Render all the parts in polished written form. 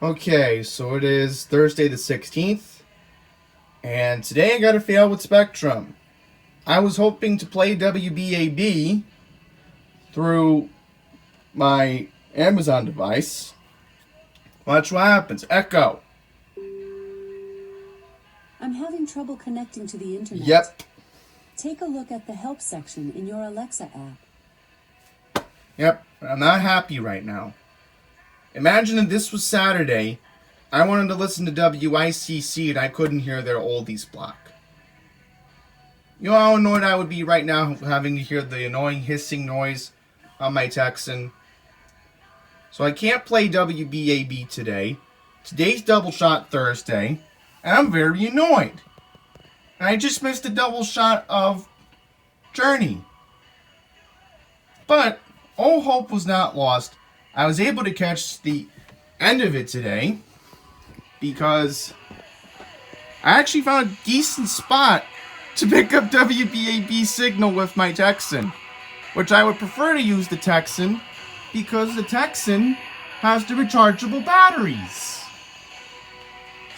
Okay, so it is Thursday the 16th, and today I got a fail with Spectrum. I was hoping to play WBAB through my Amazon device. Watch what happens. Echo. I'm having trouble connecting to the internet. Yep. Take a look at the help section in your Alexa app. Yep. I'm not happy right now. Imagine if this was Saturday. I wanted to listen to WICC and I couldn't hear their oldies block. You know how annoyed I would be right now having to hear the annoying hissing noise on my Texan. So I can't play WBAB today. Today's Double Shot Thursday, and I'm very annoyed. And I just missed a double shot of Journey. But all hope was not lost. I was able to catch the end of it today because I actually found a decent spot to pick up WBAB signal with my Texan, which I would prefer to use the Texan because the Texan has the rechargeable batteries.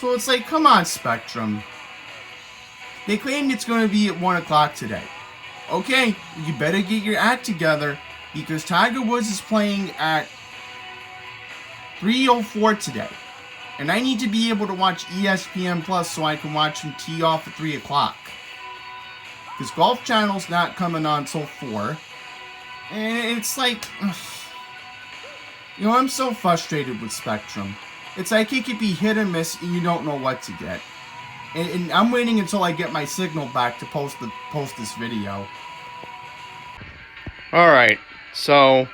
So it's like, come on, Spectrum. They claim it's going to be at 1 o'clock today. Okay, you better get your act together because Tiger Woods is playing at 3:04 today. And I need to be able to watch ESPN Plus so I can watch him tee off at 3 o'clock. Because Golf Channel's not coming on till 4. And it's like, I'm so frustrated with Spectrum. It's like it could be hit or miss and you don't know what to get. And I'm waiting until I get my signal back to post this video. Alright, so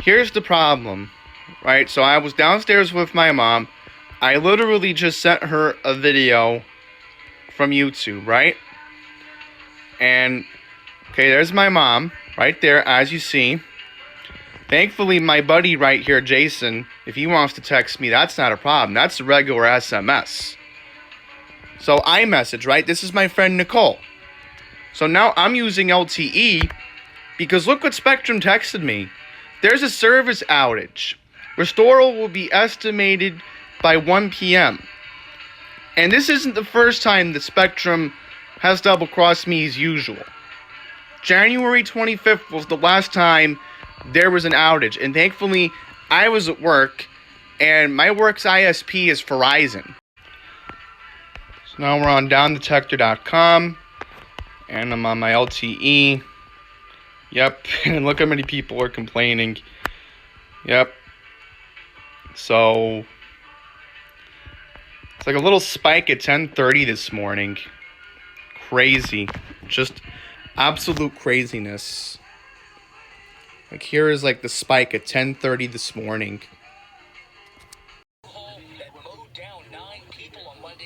here's the problem. Right, so I was downstairs with my mom. I literally just sent her a video from YouTube, right? And, okay, there's my mom, right there, as you see. Thankfully, my buddy right here, Jason, if he wants to text me, that's not a problem. That's a regular SMS. So, iMessage, right? This is my friend Nicole. So now I'm using LTE because look what Spectrum texted me. There's a service outage. Restoral will be estimated by 1 p.m. And this isn't the first time that Spectrum has double-crossed me as usual. January 25th was the last time there was an outage. And thankfully, I was at work, and my work's ISP is Verizon. So now we're on downdetector.com, and I'm on my LTE. Yep, and look how many people are complaining. Yep. So, it's like a little spike at 10:30 this morning. Crazy. Just absolute craziness. Like here is like the spike at 10:30 this morning.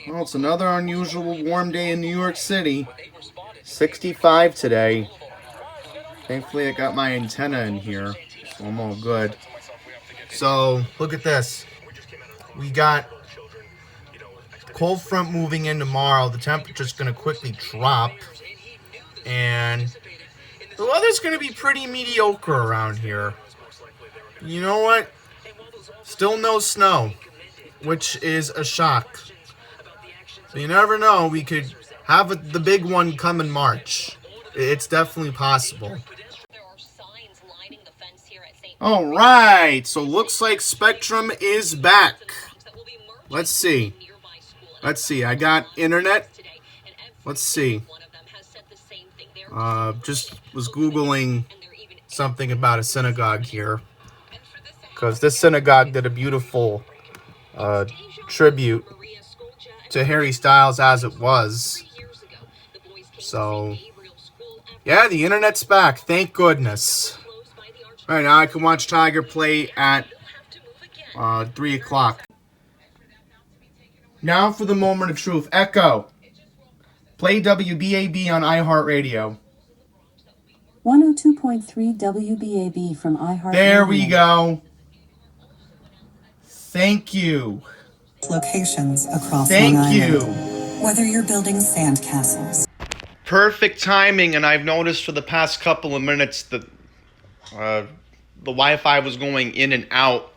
Well, it's another unusual warm day in New York City. 65 today. Thankfully I got my antenna in here, so I'm all good. So, look at this. We got cold front moving in tomorrow. The temperature's going to quickly drop. And the weather's going to be pretty mediocre around here. You know what? Still no snow, which is a shock. So you never know. We could have the big one come in March. It's definitely possible. Alright, so looks like Spectrum is back. Let's see. I got internet. Let's see. Just was Googling something about a synagogue here. Because this synagogue did a beautiful tribute to Harry Styles as it was. So, yeah, the internet's back. Thank goodness. Alright, now I can watch Tiger play at 3 o'clock. Now for the moment of truth. Echo. Play WBAB on iHeartRadio. 102.3 WBAB from iHeartRadio. There we go. Thank you. Locations across Thank Long you. Island. Whether you're building sandcastles. Perfect timing, and I've noticed for the past couple of minutes that the Wi-Fi was going in and out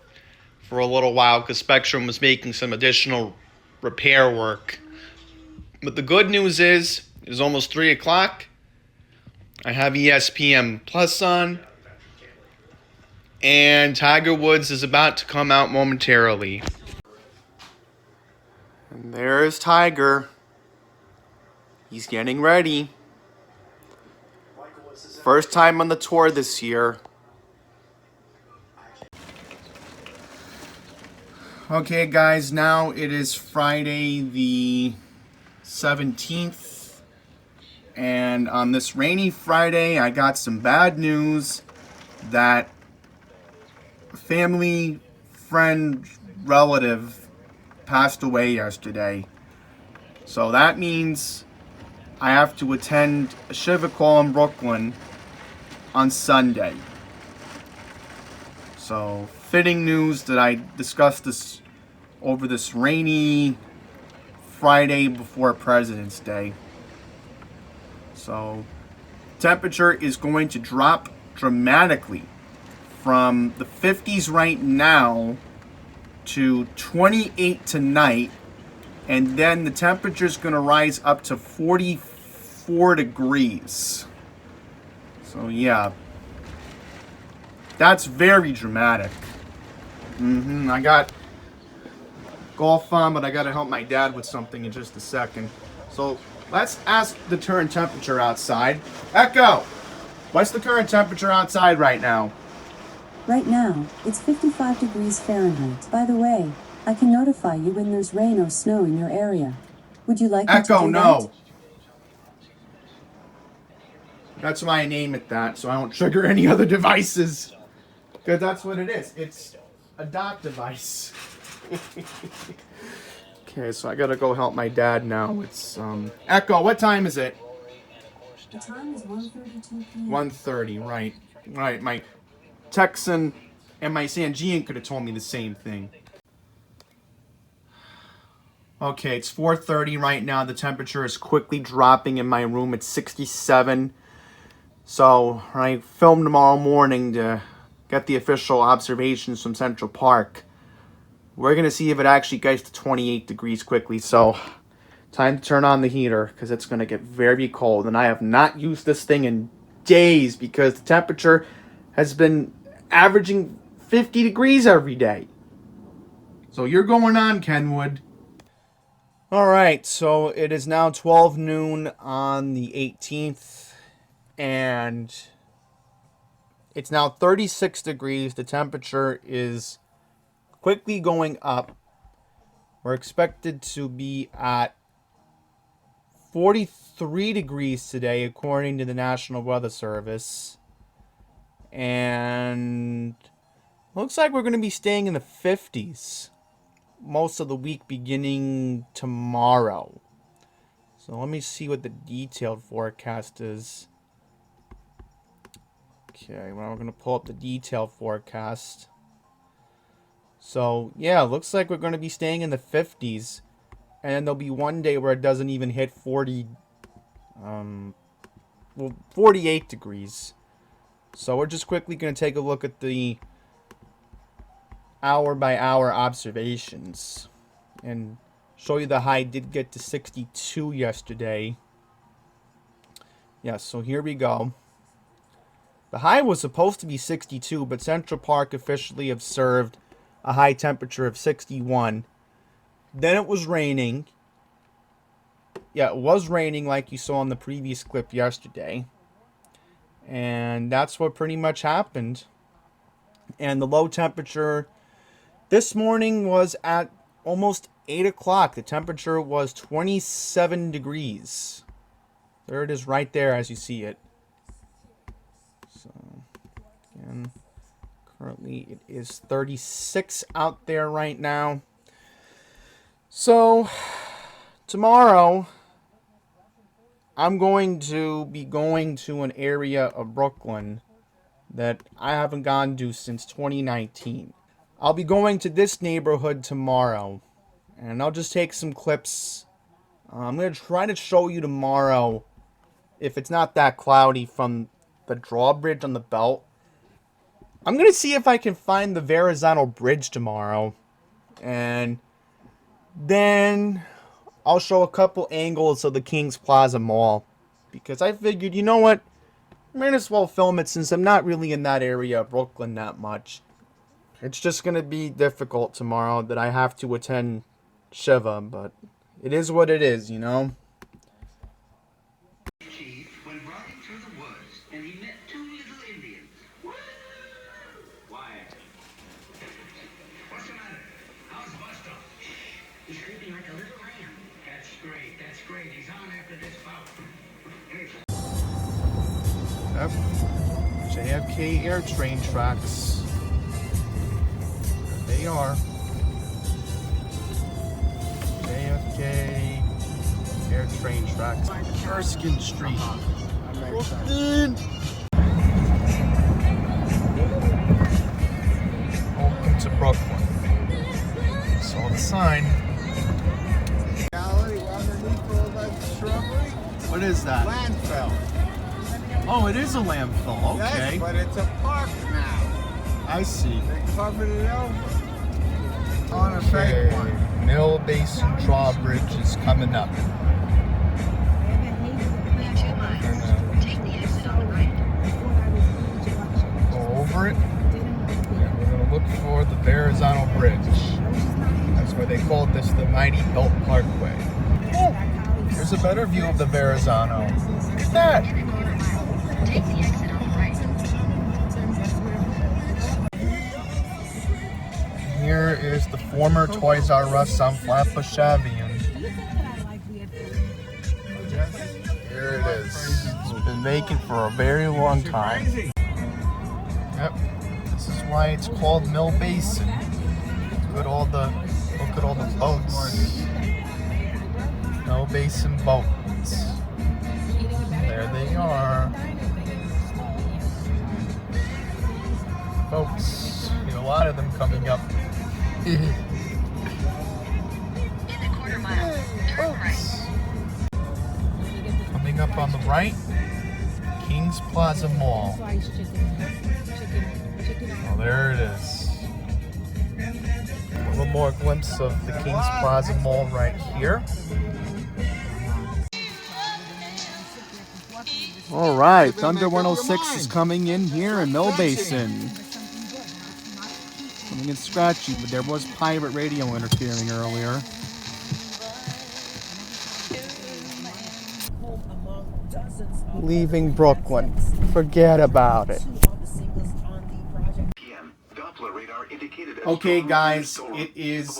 for a little while because Spectrum was making some additional repair work. But the good news is, it's almost 3 o'clock. I have ESPN Plus on. And Tiger Woods is about to come out momentarily. And there's Tiger. He's getting ready. First time on the tour this year. Okay, guys, now it is Friday the 17th. And on this rainy Friday, I got some bad news that family, friend, relative passed away yesterday. So that means I have to attend a Shiva call in Brooklyn on Sunday. So fitting news that I discussed this over this rainy Friday before President's Day. So temperature is going to drop dramatically from the 50s right now to 28 tonight, and then the temperature is going to rise up to 44 degrees. So yeah, that's very dramatic. I got golf on, but I got to help my dad with something in just a second. So let's ask the current temperature outside. Echo, what's the current temperature outside right now? Right now, it's 55 degrees Fahrenheit. By the way, I can notify you when there's rain or snow in your area. Would you like me to Echo, do no. that? That's why I name it that, so I don't trigger any other devices. Because that's what it is. It's a dock device. Okay, so I gotta go help my dad now. It's, Echo, what time is it? The time is 1:32 p.m. 1:30, right. Right, my Texan and my Sanjian could have told me the same thing. Okay, it's 4:30 right now. The temperature is quickly dropping in my room. It's 67. So I film tomorrow morning to get the official observations from Central Park. We're going to see if it actually gets to 28 degrees quickly. So time to turn on the heater because it's going to get very cold. And I have not used this thing in days because the temperature has been averaging 50 degrees every day. So you're going on, Kenwood. All right, so it is now 12 noon on the 18th, and it's now 36 degrees. The temperature is quickly going up. We're expected to be at 43 degrees today, according to the National Weather Service. And looks like we're going to be staying in the 50s most of the week beginning tomorrow. So let me see what the detailed forecast is. Okay, well, we're going to pull up the detailed forecast. So, yeah, looks like we're going to be staying in the 50s. And then there'll be one day where it doesn't even hit 48 degrees. So we're just quickly going to take a look at the hour-by-hour observations and show you the high did get to 62 yesterday. Yeah, so here we go. The high was supposed to be 62, but Central Park officially observed a high temperature of 61. Then it was raining. Yeah, it was raining like you saw in the previous clip yesterday. And that's what pretty much happened. And the low temperature this morning was at almost 8 o'clock. The temperature was 27 degrees. There it is right there as you see it. So, again, currently it is 36 out there right now. So, tomorrow I'm going to be going to an area of Brooklyn that I haven't gone to since 2019. I'll be going to this neighborhood tomorrow, and I'll just take some clips. I'm going to try to show you tomorrow, if it's not that cloudy, from the drawbridge on the belt. I'm going to see if I can find the Verrazano Bridge tomorrow. And then I'll show a couple angles of the Kings Plaza Mall. Because I figured, you know what? Might as well film it since I'm not really in that area of Brooklyn that much. It's just going to be difficult tomorrow that I have to attend Shiva. But it is what it is, you know? When riding through the woods, and he met two little Indians. Why? What's the matter? How's Buster? He's sleeping like a little lamb. That's great. That's great. He's on after this bout. Yep. JFK Air Train tracks. There they are. JFK Air Train tracks. Erskine Street. Brooklyn. Welcome to Brooklyn. Saw the sign. Gallery underneath all that shrubbery. What is that? Landfill. Oh, it is a landfill. Okay. Yes, but it's a park now. I see. They covered it over. On a fake one. Mill Basin Drawbridge is coming up. Go over it. And we're going to look for the Verrazano Bridge. That's why they called this the Mighty Belt Parkway. Oh, here's a better view of the Verrazano. Look at that. Take the exit on the right. Here is the former Toys R Us on Flatbush Avenue. Here it is. It's been vacant for a very long time. Yep. This is why it's called Mill Basin. Look at all the boats. Mill Basin boats. There they are. Folks, see a lot of them coming up. In a quarter mile, turn right. Coming up on the right, Kings Plaza Mall. Oh, there it is. A little more glimpse of the Kings Plaza Mall right here. All right, Thunder 106 is coming in here in Mill Basin. Coming in scratchy, but there was pirate radio interfering earlier. Leaving Brooklyn. Forget about it. Okay, guys, it is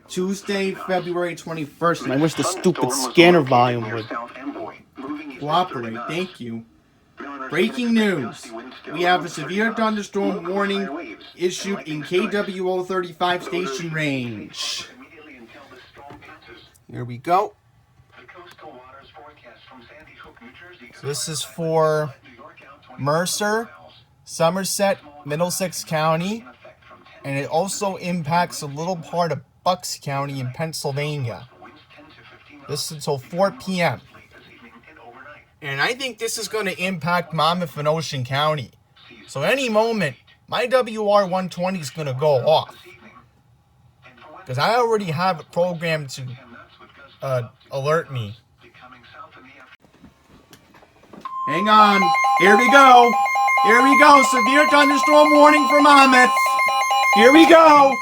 Tuesday, February 21st, and I wish the stupid scanner volume would cooperate. Thank you. Breaking news. We have a severe thunderstorm warning issued in KWO 35 station range. Here we go. So this is for Mercer, Somerset, Middlesex County, and it also impacts a little part of Bucks County in Pennsylvania. This is until 4 p.m. And I think this is going to impact Monmouth and Ocean County. So any moment, my WR120 is going to go off. Because I already have it programmed to alert me. Hang on. Here we go. Here we go. Severe thunderstorm warning for Monmouth. Here we go.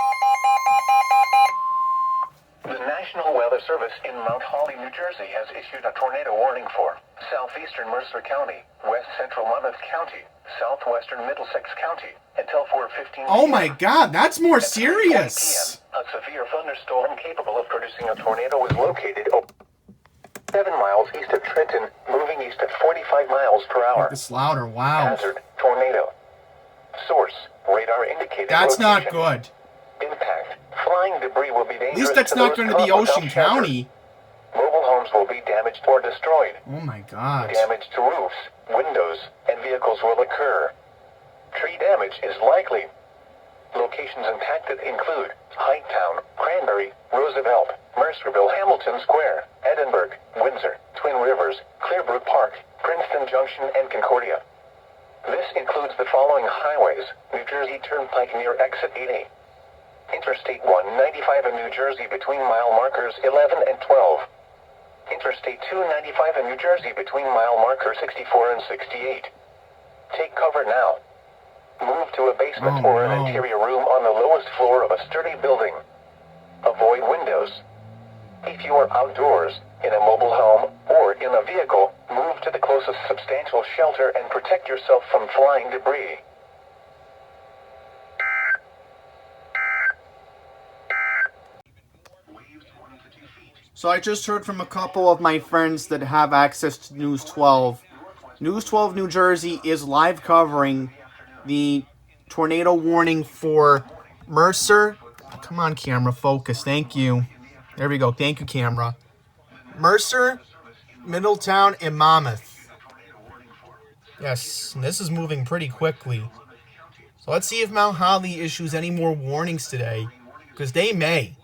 The National Weather Service in Mount Holly, New Jersey has issued a tornado warning for southeastern Mercer County, west central Monmouth County, southwestern Middlesex County until 4:15 p.m. Oh my God, that's more At 3:20 serious. p.m., a severe thunderstorm capable of producing a tornado was located 7 miles east of Trenton, moving east at 45 miles per hour. This louder, wow. Hazard, tornado. Source, radar indicated That's not location. good. Impact, flying debris will be dangerous. At least that's to not those going to be caught without Ocean shelter. County. Mobile homes will be damaged or destroyed. Oh my God. Damage to roofs, windows, and vehicles will occur. Tree damage is likely. Locations impacted include Highttown, Cranberry, Roosevelt, Mercerville, Hamilton Square, Edinburgh, Windsor, Twin Rivers, Clearbrook Park, Princeton Junction, and Concordia. This includes the following highways: New Jersey Turnpike near exit 8A. Interstate 195 in New Jersey between mile markers 11 and 12. Interstate 295 in New Jersey between mile markers 64 and 68. Take cover now. Move to a basement or an interior room on the lowest floor of a sturdy building. Avoid windows. If you are outdoors, in a mobile home, or in a vehicle, move to the closest substantial shelter and protect yourself from flying debris. So I just heard from a couple of my friends that have access to News 12. News 12 New Jersey is live covering the tornado warning for Mercer. Come on, camera, focus. Thank you. There we go. Thank you, camera. Mercer, Middletown, and Monmouth. Yes, and this is moving pretty quickly. So let's see if Mount Holly issues any more warnings today, because they may.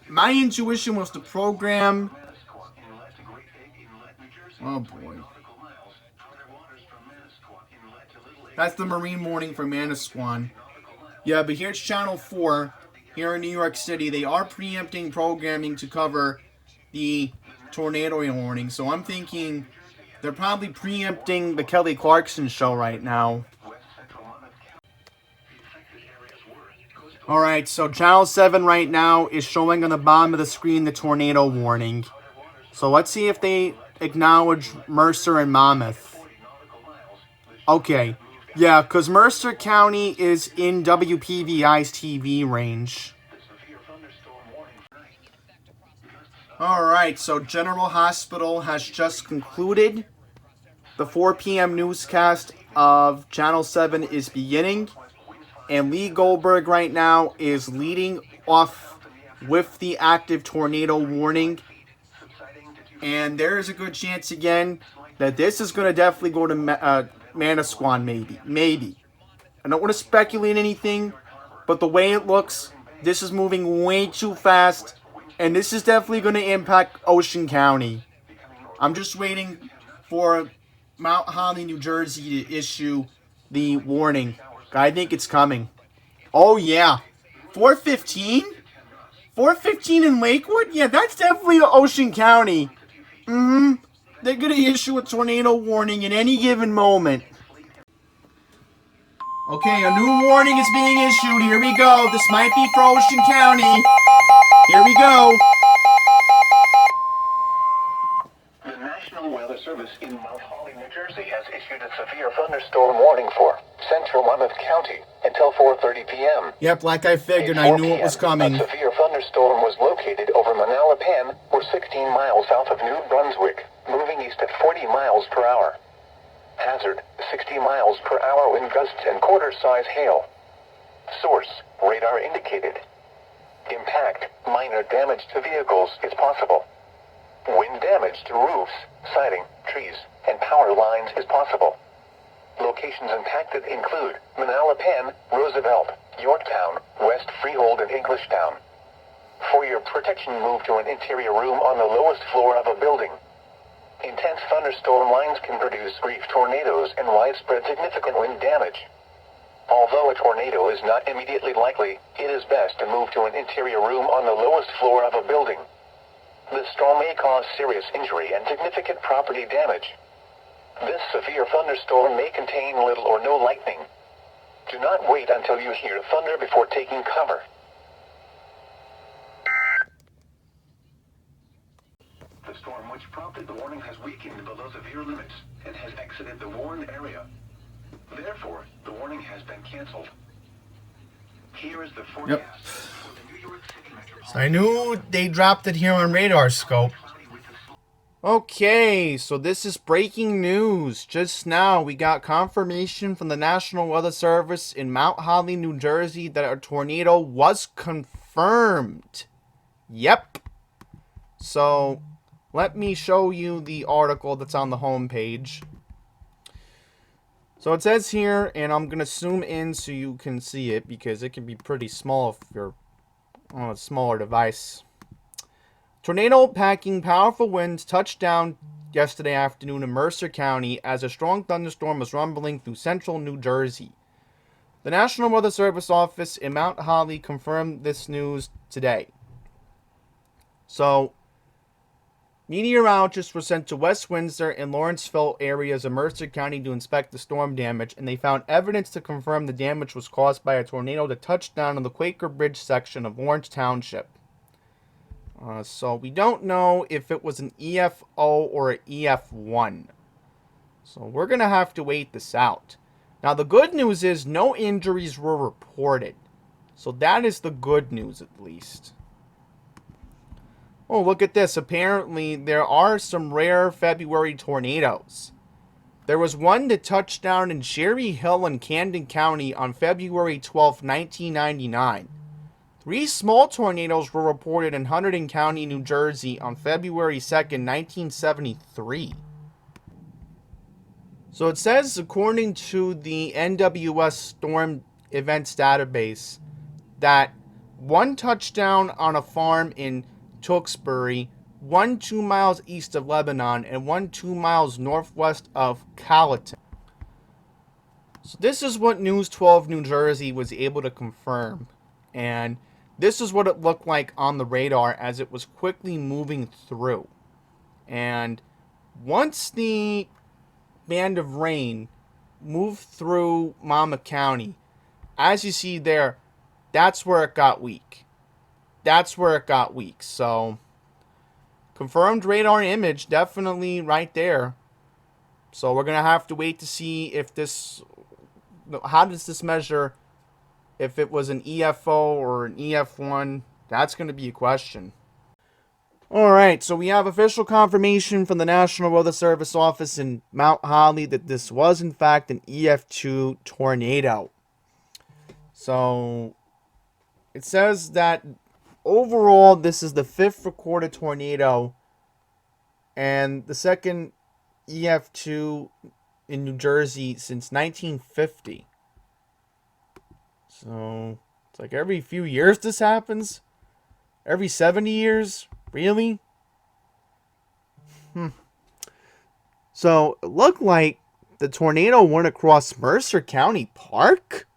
My intuition was to program... Oh, boy. That's the marine warning for Manasquan. Yeah, but here's Channel 4. Here in New York City, they are preempting programming to cover the tornado warning. So I'm thinking they're probably preempting the Kelly Clarkson show right now. Alright, so Channel 7 right now is showing on the bottom of the screen the tornado warning. So let's see if they acknowledge Mercer and Monmouth. Okay. Yeah, because Mercer County is in WPVI's TV range. Alright, so General Hospital has just concluded. The 4 p.m. newscast of Channel 7 is beginning. And Lee Goldberg right now is leading off with the active tornado warning. And there is a good chance again that this is going to definitely go to Manasquan, maybe. I don't want to speculate anything, but the way it looks, this is moving way too fast, and this is definitely going to impact Ocean County. I'm just waiting for Mount Holly, New Jersey to issue the warning. I think it's coming. Oh yeah, 4:15? 4:15 in Lakewood? Yeah, that's definitely Ocean County. They're going to issue a tornado warning in any given moment. Okay, a new warning is being issued. Here we go. This might be for Ocean County. Here we go. The National Weather Service in Mount Holly, New Jersey has issued a severe thunderstorm warning for central Monmouth County until 4:30 p.m. Yep, like I figured, I knew it was coming. A severe thunderstorm was located over Manalapan, or 16 miles south of New Brunswick, moving east at 40 miles per hour. Hazard, 60 miles per hour wind gusts and quarter-size hail. Source, radar indicated. Impact, minor damage to vehicles is possible. Wind damage to roofs, siding, trees, and power lines is possible. Locations impacted include Manalapan, Roosevelt, Yorktown, West Freehold, and Englishtown. For your protection, move to an interior room on the lowest floor of a building. Intense thunderstorm lines can produce brief tornadoes and widespread significant wind damage. Although a tornado is not immediately likely, it is best to move to an interior room on the lowest floor of a building. The storm may cause serious injury and significant property damage. This severe thunderstorm may contain little or no lightning. Do not wait until you hear thunder before taking cover. The storm which prompted the warning has weakened below severe limits and has exited the warned area. Therefore, the warning has been canceled. Here is the forecast for the New York City Metropolitan. So I knew they dropped it here on Radar Scope. Okay, so this is breaking news. Just now, we got confirmation from the National Weather Service in Mount Holly, New Jersey, that a tornado was confirmed. Yep. So, let me show you the article that's on the homepage. So it says here, and I'm going to zoom in so you can see it, because it can be pretty small if you're on a smaller device. Tornado packing powerful winds touched down yesterday afternoon in Mercer County as a strong thunderstorm was rumbling through central New Jersey. The National Weather Service office in Mount Holly confirmed this news today. So, meteorologists were sent to West Windsor and Lawrenceville areas of Mercer County to inspect the storm damage, and they found evidence to confirm the damage was caused by a tornado that touched down on the Quaker Bridge section of Lawrence Township. So we don't know if it was an EFO or an EF1. So we're going to have to wait this out. Now the good news is no injuries were reported. So that is the good news at least. Oh, look at this. Apparently there are some rare February tornadoes. There was one that touched down in Cherry Hill in Camden County on February 12, 1999. 3 small tornadoes were reported in Hunterdon County, New Jersey on February 2nd, 1973. So it says, according to the NWS Storm Events database, that 1 touchdown on a farm in Tewksbury, 1 2 miles east of Lebanon, and 1 2 miles northwest of Colleton. So this is what News 12 New Jersey was able to confirm. And this is what it looked like on the radar as it was quickly moving through. And once the band of rain moved through Monmouth County, as you see there, that's where it got weak. So, confirmed radar image, definitely right there. So we're going to have to wait to see if this, how does this measure, if it was an EFO or an EF1, that's going to be a question. Alright, so we have official confirmation from the National Weather Service office in Mount Holly that this was in fact an EF2 tornado. So, it says that overall this is the 5th recorded tornado and the second EF2 in New Jersey since 1950. So, it's like every few years this happens? Every 70 years? Really? So, it looked like the tornado went across Mercer County Park?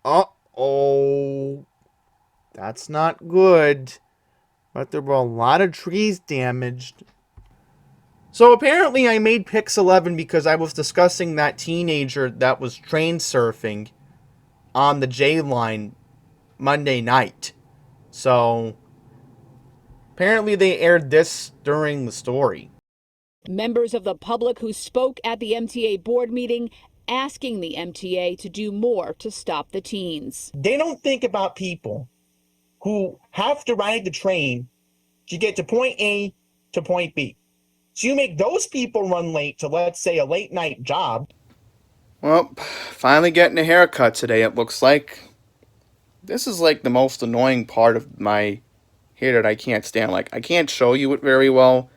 Uh-oh. That's not good. But there were a lot of trees damaged. So apparently I made Pix 11 because I was discussing that teenager that was train surfing on the J line Monday night. So apparently they aired this during the story. Members of the public who spoke at the MTA board meeting asking the MTA to do more to stop the teens. They don't think about people who have to ride the train to get to point A to point B. So you make those people run late to, let's say, a late night job. Well, finally getting a haircut today, it looks like. This is like the most annoying part of my hair that I can't stand. Like, I can't show you it very well,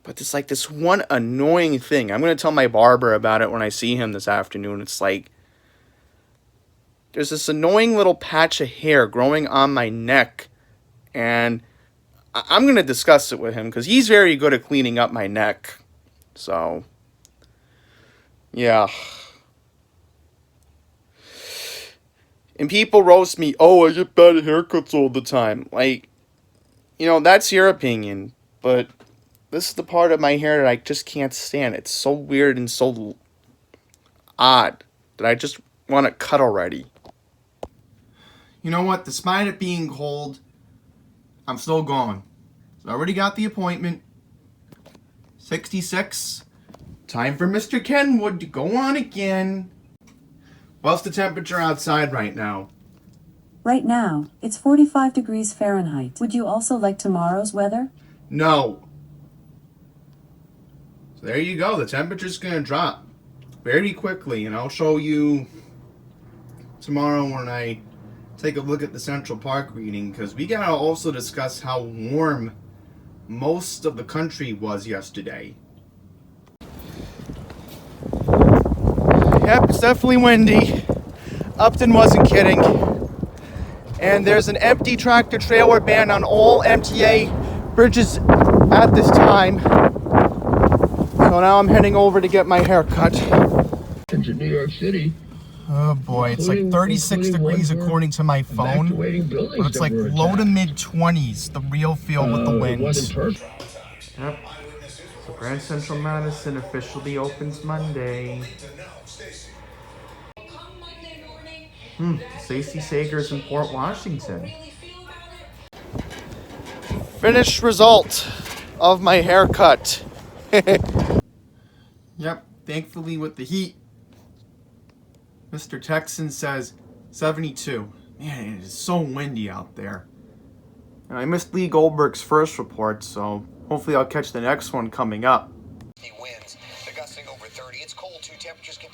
but it's like this one annoying thing. I'm going to tell my barber about it when I see him this afternoon. It's like, there's this annoying little patch of hair growing on my neck, and I'm going to discuss it with him because he's very good at cleaning up my neck. So, yeah. And people roast me, oh, I get bad haircuts all the time. Like, you know, that's your opinion, but this is the part of my hair that I just can't stand. It's so weird and so odd that I just want to cut already. You know what? Despite it being cold, I'm still going. So I already got the appointment. 66. Time for Mr. Kenwood to go on again. What's the temperature outside right now? Right now, it's 45 degrees Fahrenheit. Would you also like tomorrow's weather? No. So there you go. The temperature's going to drop very quickly. And I'll show you tomorrow when I take a look at the Central Park reading, because we gotta also discuss how warm most of the country was yesterday. Yep, it's definitely windy. Upton wasn't kidding. And there's an empty tractor trailer ban on all MTA bridges at this time. So now I'm heading over to get my hair cut. Into New York City. Oh boy, it's like 36 degrees according to my phone, but it's like low to mid 20s, the real feel with the wind. Yep. So Grand Central Madison officially opens Monday. Stacey Sager's in Port Washington. Finished result of my haircut. Yep, thankfully with the heat, Mr. Texan says 72. Man, it is so windy out there. And I missed Lee Goldberg's first report, so hopefully I'll catch the next one coming up.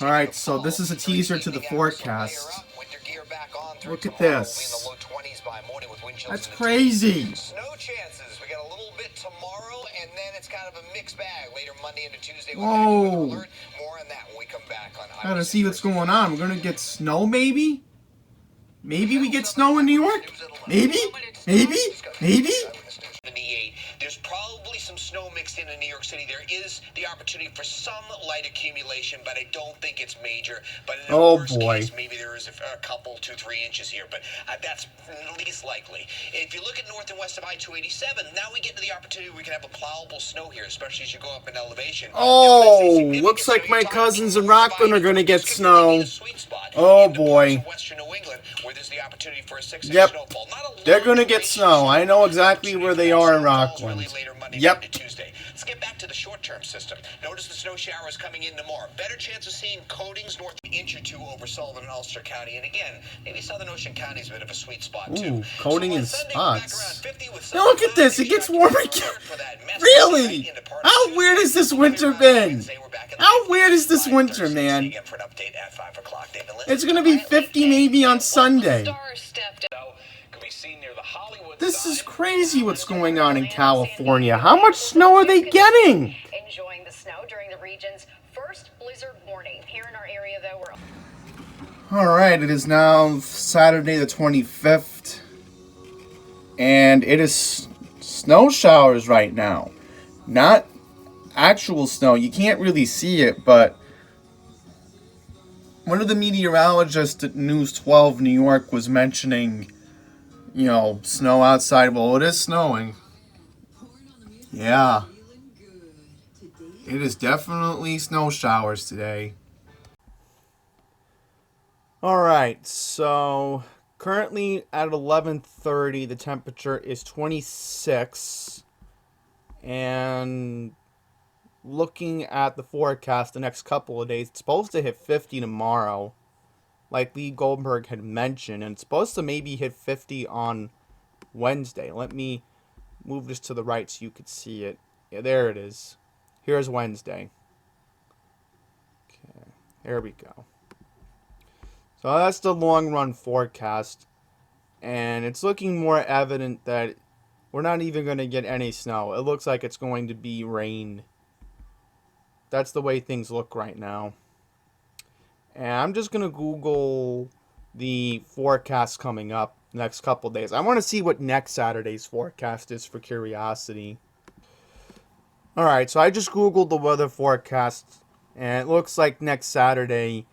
Alright, so this is a teaser to the forecast. Look at this. That's crazy. Snow chances. We got a little bit tomorrow, and then it's kind of a mixed bag later Monday into Tuesday. Whoa. More on that when we come back on. Gotta see what's going on. We're gonna get snow, maybe? Maybe we get snow in New York? Maybe? Maybe? Maybe? There's probably some snow mixed in New York City. There is the opportunity for some light accumulation, but I don't think it's major. But in the worst case, maybe there is a couple, 2-3 inches here, but that's least likely. If you look at north and west of I-287, now we get to the opportunity we can have a plowable snow here, especially as you go up in elevation. Oh, looks like my cousins in Rockland are gonna get snow. Oh boy. Western New England, where there's the opportunity for a 6-inch Yep. snowfall. They're gonna get snow. I know exactly where they are in Rockland. Yep. Let's get back to the short-term system. Notice the snow showers coming in tomorrow. Better chance of seeing coatings north an inch or two over Sullivan and Ulster County. And again, maybe Southern Ocean County is a bit of a sweet spot too. Ooh, coating in spots. Now look at this. It gets warmer again. Really? How weird has this winter been? How weird is this winter, man? It's gonna be 50 maybe on Sunday. This is crazy what's going on in California. How much snow are they getting? Enjoying the snow during the region's first blizzard warning. Here in our area, though, we're... Alright, it is now Saturday the 25th. And it is snow showers right now. Not actual snow. You can't really see it, but one of the meteorologists at News 12 New York was mentioning, you know, snow outside. Well, it is snowing. Yeah. It is definitely snow showers today. Alright, so currently at 11:30 the temperature is 26. And looking at the forecast the next couple of days, it's supposed to hit 50 tomorrow, like Lee Goldberg had mentioned, and it's supposed to maybe hit 50 on Wednesday. Let me move this to the right so you could see it. Yeah, there it is. Here's Wednesday. Okay, there we go. So that's the long run forecast, and it's looking more evident that we're not even going to get any snow. It looks like it's going to be rain. That's the way things look right now. And I'm just going to Google the forecast coming up next couple days. I want to see what next Saturday's forecast is for curiosity. Alright, so I just Googled the weather forecast, and it looks like next Saturday,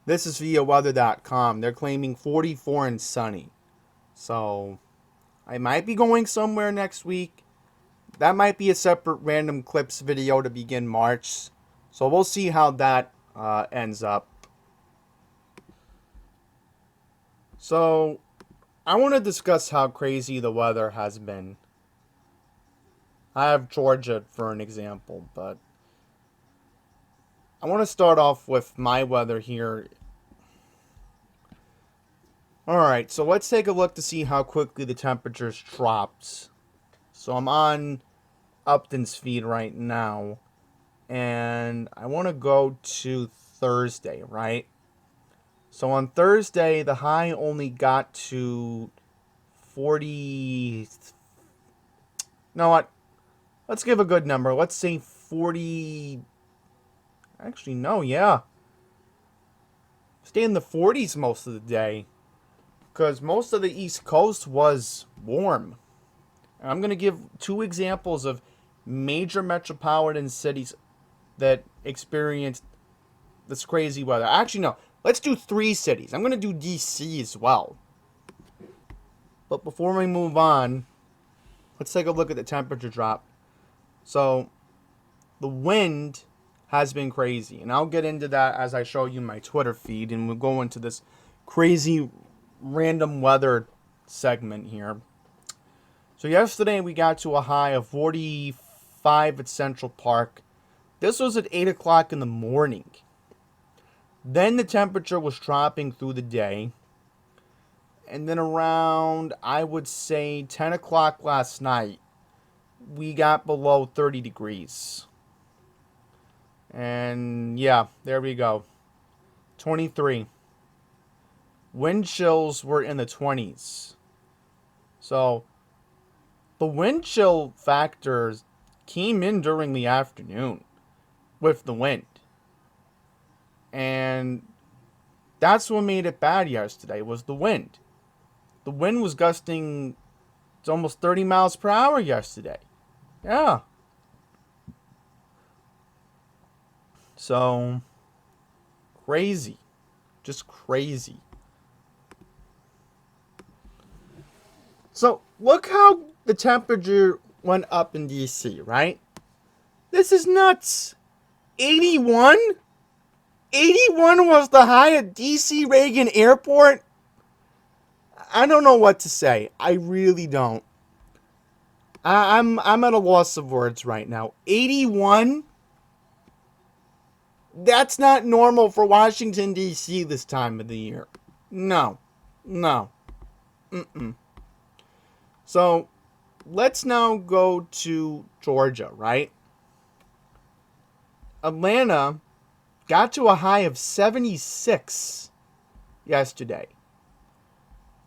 this is via weather.com, they're claiming 44 and sunny. So I might be going somewhere next week. That might be a separate random clips video to begin March. So we'll see how that ends up. So I want to discuss how crazy the weather has been. I have Georgia for an example, but I want to start off with my weather here. Alright, so let's take a look to see how quickly the temperatures dropped. So I'm on Upton's feed right now, and I want to go to Thursday, right? So on Thursday, the high only got to 40... No, what? Let's give a good number. Let's say 40... Actually, no, yeah. Stay in the 40s most of the day, because most of the East Coast was warm. And I'm going to give two examples of major metropolitan cities that experienced this crazy weather. Actually, no. Let's do 3 cities. I'm going to do DC as well. But before we move on, let's take a look at the temperature drop. So, the wind has been crazy. And I'll get into that as I show you my Twitter feed. And we'll go into this crazy random weather segment here. So yesterday we got to a high of 45 at Central Park. This was at 8 o'clock in the morning. Then the temperature was dropping through the day. And then around, I would say, 10 o'clock last night, we got below 30 degrees. And yeah, there we go. 23. Wind chills were in the 20s. So, the wind chill factors came in during the afternoon with the wind. And that's what made it bad yesterday, was the wind. The wind was gusting to almost 30 miles per hour yesterday. Yeah. So, crazy. Just crazy. So, look how the temperature went up in DC, right? This is nuts. 81? 81 was the high at DC Reagan Airport? I don't know what to say. I really don't. I'm at a loss of words right now. 81? That's not normal for Washington, D.C. this time of the year. No. So, let's now go to Georgia, right? Atlanta got to a high of 76 yesterday.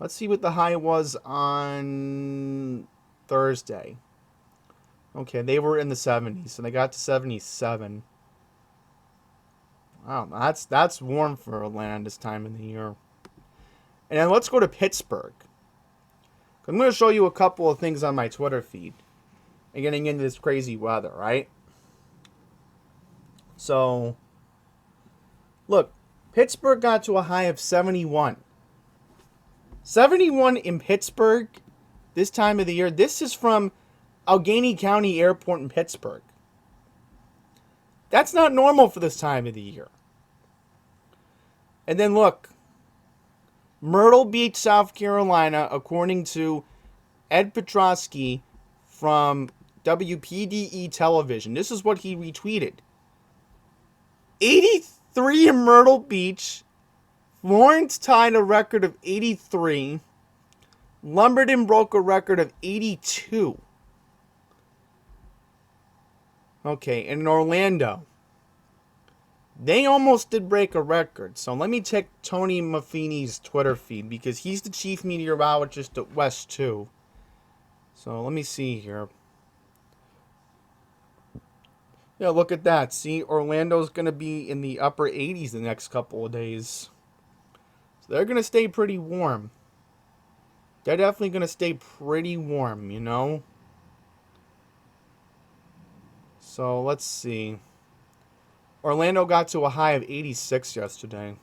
Let's see what the high was on Thursday. Okay, they were in the 70s, and they got to 77. Wow, that's warm for Atlanta this time of the year. And then let's go to Pittsburgh. I'm going to show you a couple of things on my Twitter feed. And getting into this crazy weather, right? So, look, Pittsburgh got to a high of 71. 71 in Pittsburgh this time of the year. This is from Allegheny County Airport in Pittsburgh. That's not normal for this time of the year. And then look, Myrtle Beach, South Carolina, according to Ed Petrosky from WPDE television. This is what he retweeted. 83 in Myrtle Beach. Florence tied a record of 83. Lumberton broke a record of 82. Okay, and in Orlando, they almost did break a record. So let me check Tony Maffini's Twitter feed, because he's the chief meteorologist at West 2. So let me see here. Yeah, look at that. See, Orlando's going to be in the upper 80s the next couple of days. So they're going to stay pretty warm. They're definitely going to stay pretty warm, you know? So, let's see. Orlando got to a high of 86 yesterday.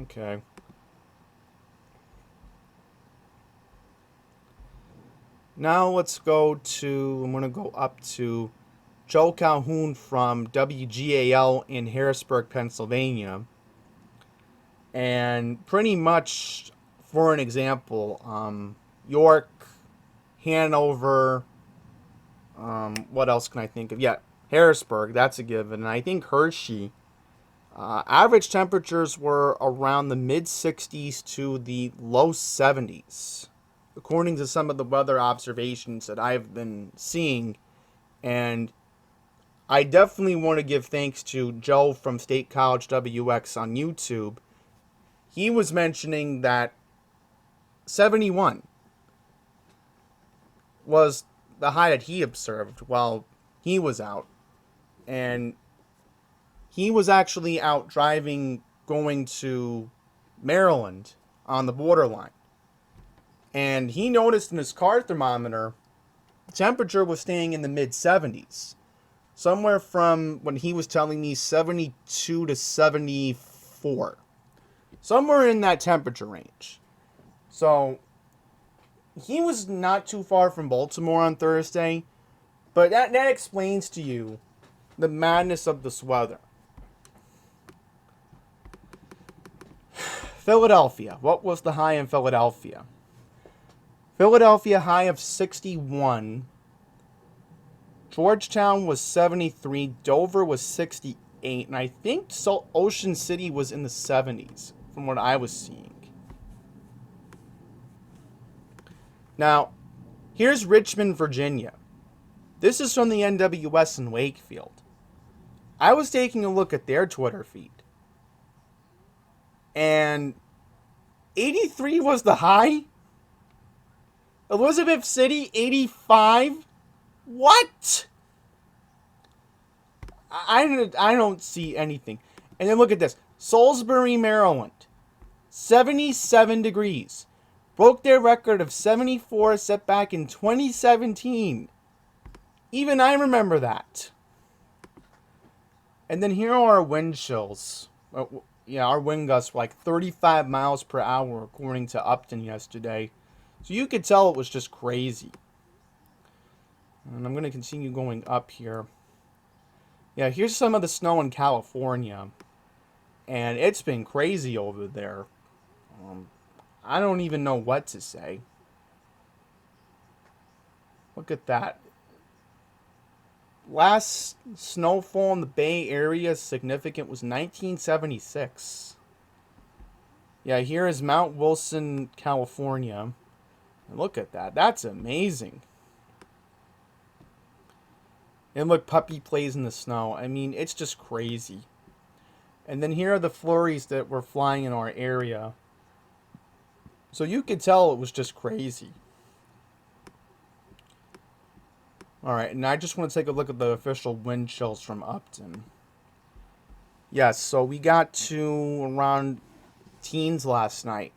Okay. Now, let's go to... I'm going to go up to Joe Calhoun from WGAL in Harrisburg, Pennsylvania. And pretty much, for an example, York, Hanover, what else can I think of? Yeah, Harrisburg, that's a given. And I think Hershey, average temperatures were around the mid-60s to the low 70s, according to some of the weather observations that I've been seeing. And I definitely want to give thanks to Joe from State College WX on YouTube. He was mentioning that 71 was the high that he observed while he was out. And he was actually out driving, going to Maryland on the borderline. And he noticed in his car thermometer, the temperature was staying in the mid-70s. somewhere from when he was telling me 72 to 74. Somewhere in that temperature range. So, he was not too far from Baltimore on Thursday. But that explains to you the madness of this weather. Philadelphia. What was the high in Philadelphia? Philadelphia high of 61. Georgetown was 73. Dover was 68. And I think Ocean City was in the 70s from what I was seeing. Now, here's Richmond, Virginia. This is from the NWS in Wakefield. I was taking a look at their Twitter feed. And 83 was the high. Elizabeth City, 85. What? I don't see anything. And then look at this. Salisbury, Maryland, 77 degrees. Broke their record of 74 set back in 2017. Even I remember that. And then here are our wind chills. Yeah, our wind gusts were like 35 miles per hour according to Upton yesterday. So you could tell it was just crazy. And I'm going to continue going up here. Yeah, here's some of the snow in California. And it's been crazy over there. I don't even know what to say. Look at that. Last snowfall in the Bay Area significant was 1976. Yeah, here is Mount Wilson, California. And look at that. That's amazing. And look, Puppy plays in the snow. I mean, it's just crazy. And then here are the flurries that were flying in our area. So you could tell it was just crazy. Alright, and I just want to take a look at the official wind chills from Upton. Yes, so we got to around teens last night.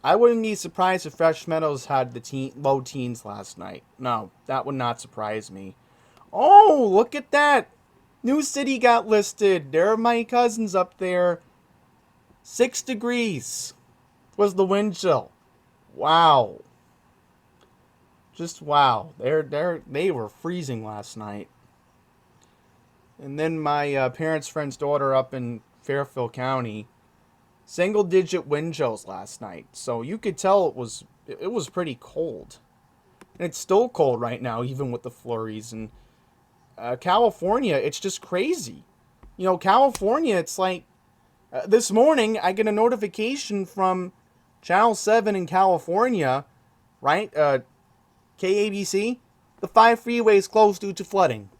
I wouldn't be surprised if Fresh Meadows had the low teens last night. No, that would not surprise me. Oh, look at that! New City got listed. There are my cousins up there. 6 degrees was the wind chill. Wow. Just wow. They were freezing last night. And then my parents' friend's daughter up in Fairfield County, single-digit wind chills last night. So you could tell it was pretty cold. And it's still cold right now, even with the flurries. And California, it's just crazy. You know, California, it's like this morning I get a notification from Channel 7 in California, right? KABC, the 5 freeway is closed due to flooding.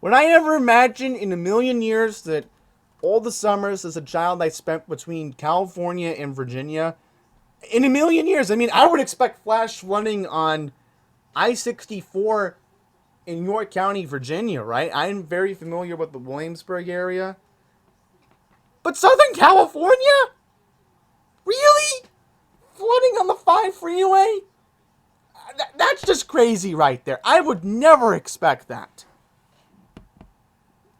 Would I ever imagine in a million years that all the summers as a child I spent between California and Virginia, in a million years, I mean, I would expect flash flooding on I-64 in York County, Virginia, right? I'm very familiar with the Williamsburg area. But Southern California? Really? Flooding on the 5 freeway? That's just crazy right there. I would never expect that.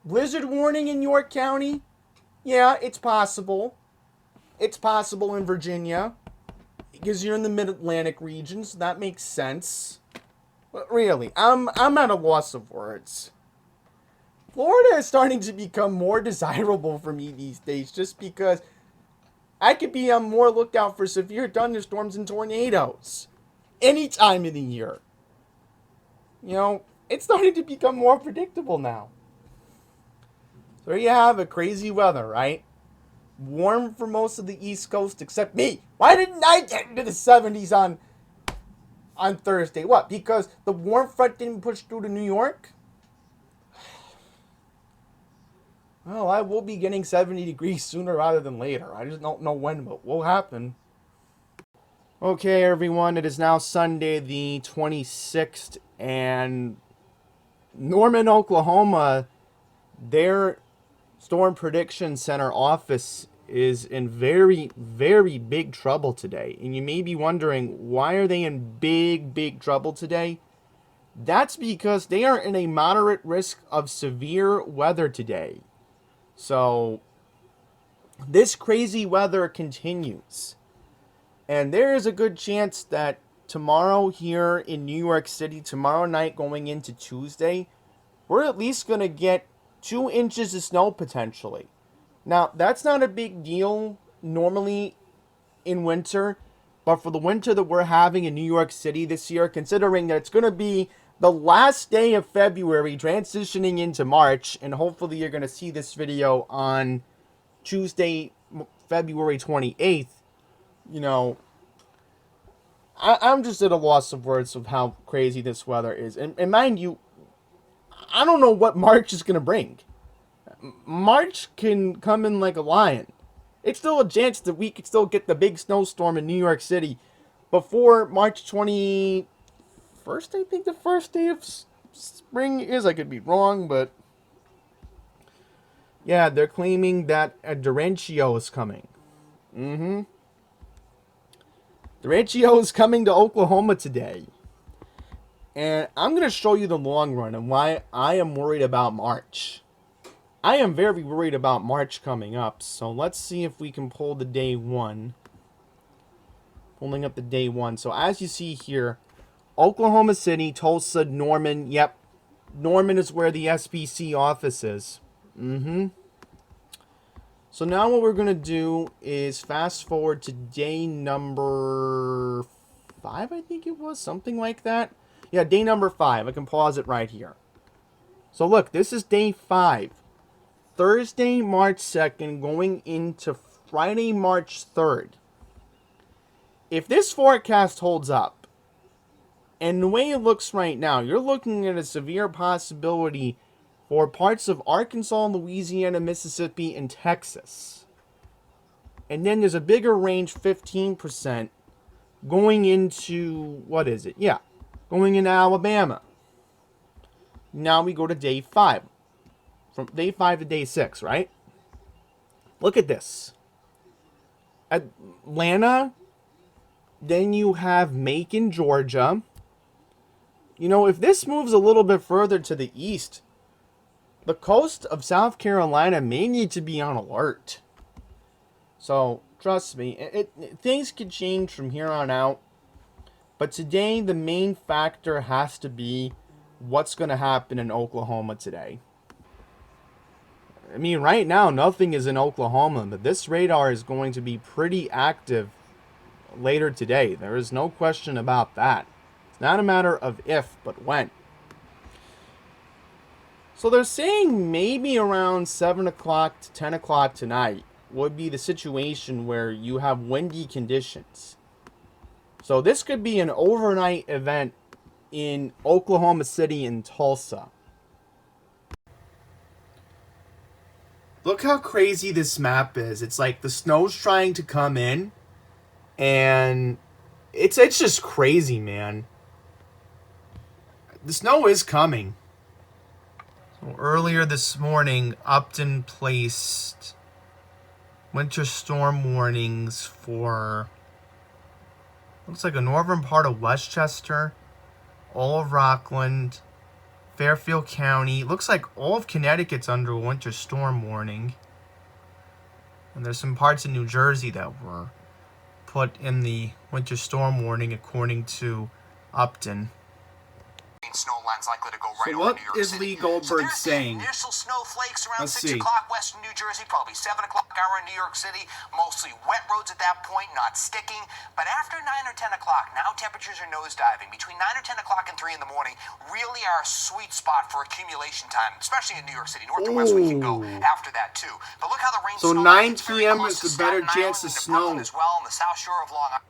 Blizzard warning in York County? Yeah, it's possible. It's possible in Virginia. Because you're in the mid-Atlantic region, so that makes sense. But really, I'm at a loss of words. Florida is starting to become more desirable for me these days just because I could be on more lookout for severe thunderstorms and tornadoes any time of the year. You know, it's starting to become more predictable now. So there you have it, crazy weather, right? Warm for most of the East Coast except me. Why didn't I get into the 70s on Thursday? What, because the warm front didn't push through to New York? Well, I will be getting 70 degrees sooner rather than later. I just don't know when, but it will happen. Okay, everyone, it is now Sunday the 26th, and Norman, Oklahoma, their Storm Prediction Center office is in very, very big trouble today. And you may be wondering, why are they in big, big trouble today? That's because they are in a moderate risk of severe weather today. So this crazy weather continues. And there is a good chance that tomorrow here in New York City, tomorrow night going into Tuesday, we're at least going to get 2 inches of snow potentially. Now, that's not a big deal normally in winter, but for the winter that we're having in New York City this year, considering that it's going to be the last day of February transitioning into March, and hopefully you're going to see this video on Tuesday, February 28th, you know, I'm just at a loss of words of how crazy this weather is. And mind you, I don't know what March is going to bring. March can come in like a lion. It's still a chance that we could still get the big snowstorm in New York City before March 21st, I think the first day of spring is. I could be wrong, but yeah, they're claiming that a derecho is coming. Derecho is coming to Oklahoma today. And I'm going to show you the long run and why I am worried about March. I am very worried about March coming up. So let's see if we can pull the day one. Pulling up the day one. So as you see here, Oklahoma City, Tulsa, Norman. Yep, Norman is where the SPC office is. So now what we're going to do is fast forward to day number 5, I think it was. Something like that. Yeah, day number 5. I can pause it right here. So look, this is day 5. Thursday, March 2nd, going into Friday, March 3rd. If this forecast holds up, and the way it looks right now, you're looking at a severe possibility for parts of Arkansas, Louisiana, Mississippi, and Texas. And then there's a bigger range, 15%, going into, what is it? Yeah, going into Alabama. Now we go to day 5. From day 5 to day 6, right? Look at this. Atlanta. Then you have Macon, Georgia. You know, if this moves a little bit further to the east, the coast of South Carolina may need to be on alert. So, trust me, things could change from here on out. But today, the main factor has to be what's going to happen in Oklahoma today. I mean, right now, nothing is in Oklahoma, but this radar is going to be pretty active later today. There is no question about that. It's not a matter of if, but when. So they're saying maybe around 7 o'clock to 10 o'clock tonight would be the situation where you have windy conditions. So this could be an overnight event in Oklahoma City and Tulsa. Look how crazy this map is. It's like the snow's trying to come in, and it's just crazy, man. The snow is coming. So earlier this morning, Upton placed winter storm warnings for, looks like a northern part of Westchester, all of Rockland, Fairfield County. Looks like all of Connecticut's under a winter storm warning. And there's some parts of New Jersey that were put in the winter storm warning according to Upton. Snow lines likely to go right So what over New York is City. Lee Goldberg So saying? Initial snowflakes around Let's 6 see. o'clock western New Jersey, probably 7 o'clock hour in New York City. Mostly wet roads at that point, not sticking. But after 9 or 10 o'clock, now temperatures are nosediving. Between 9 or 10 o'clock and 3 in the morning, really our sweet spot for accumulation time, especially in New York City. North to west we can go after that too. But look how the rain. So 9 p.m. is the better chance of snow. As well on the south shore of Long Island.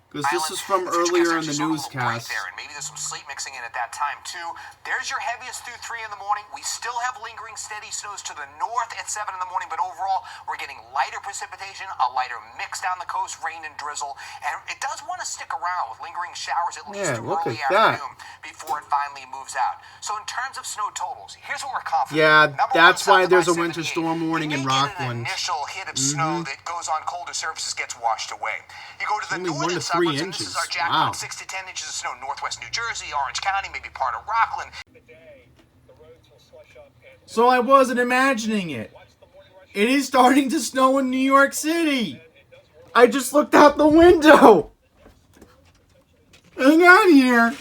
Because this is from earlier in the newscast. Right there, and maybe there's some sleet mixing in at that time too. There's your heaviest through 3 in the morning. We still have lingering steady snows to the north at 7 in the morning, but overall we're getting lighter precipitation, a lighter mix down the coast, rain and drizzle, and it does want to stick around with lingering showers at least through early afternoon before it finally moves out. So in terms of snow totals, here's what we're confident. Yeah, Number that's one, why there's a south of winter I-78. storm warning in You may get Rockland. an initial hit of snow that goes on colder surfaces, gets washed away. You go to the Only 1 northern to side 3 And inches. this is our jackpot, Wow. 6 to 10 inches of snow, northwest New Jersey, Orange County, maybe part of Rockland. So I wasn't imagining it. It is starting to snow in New York City. I just looked out the window. Hang on here.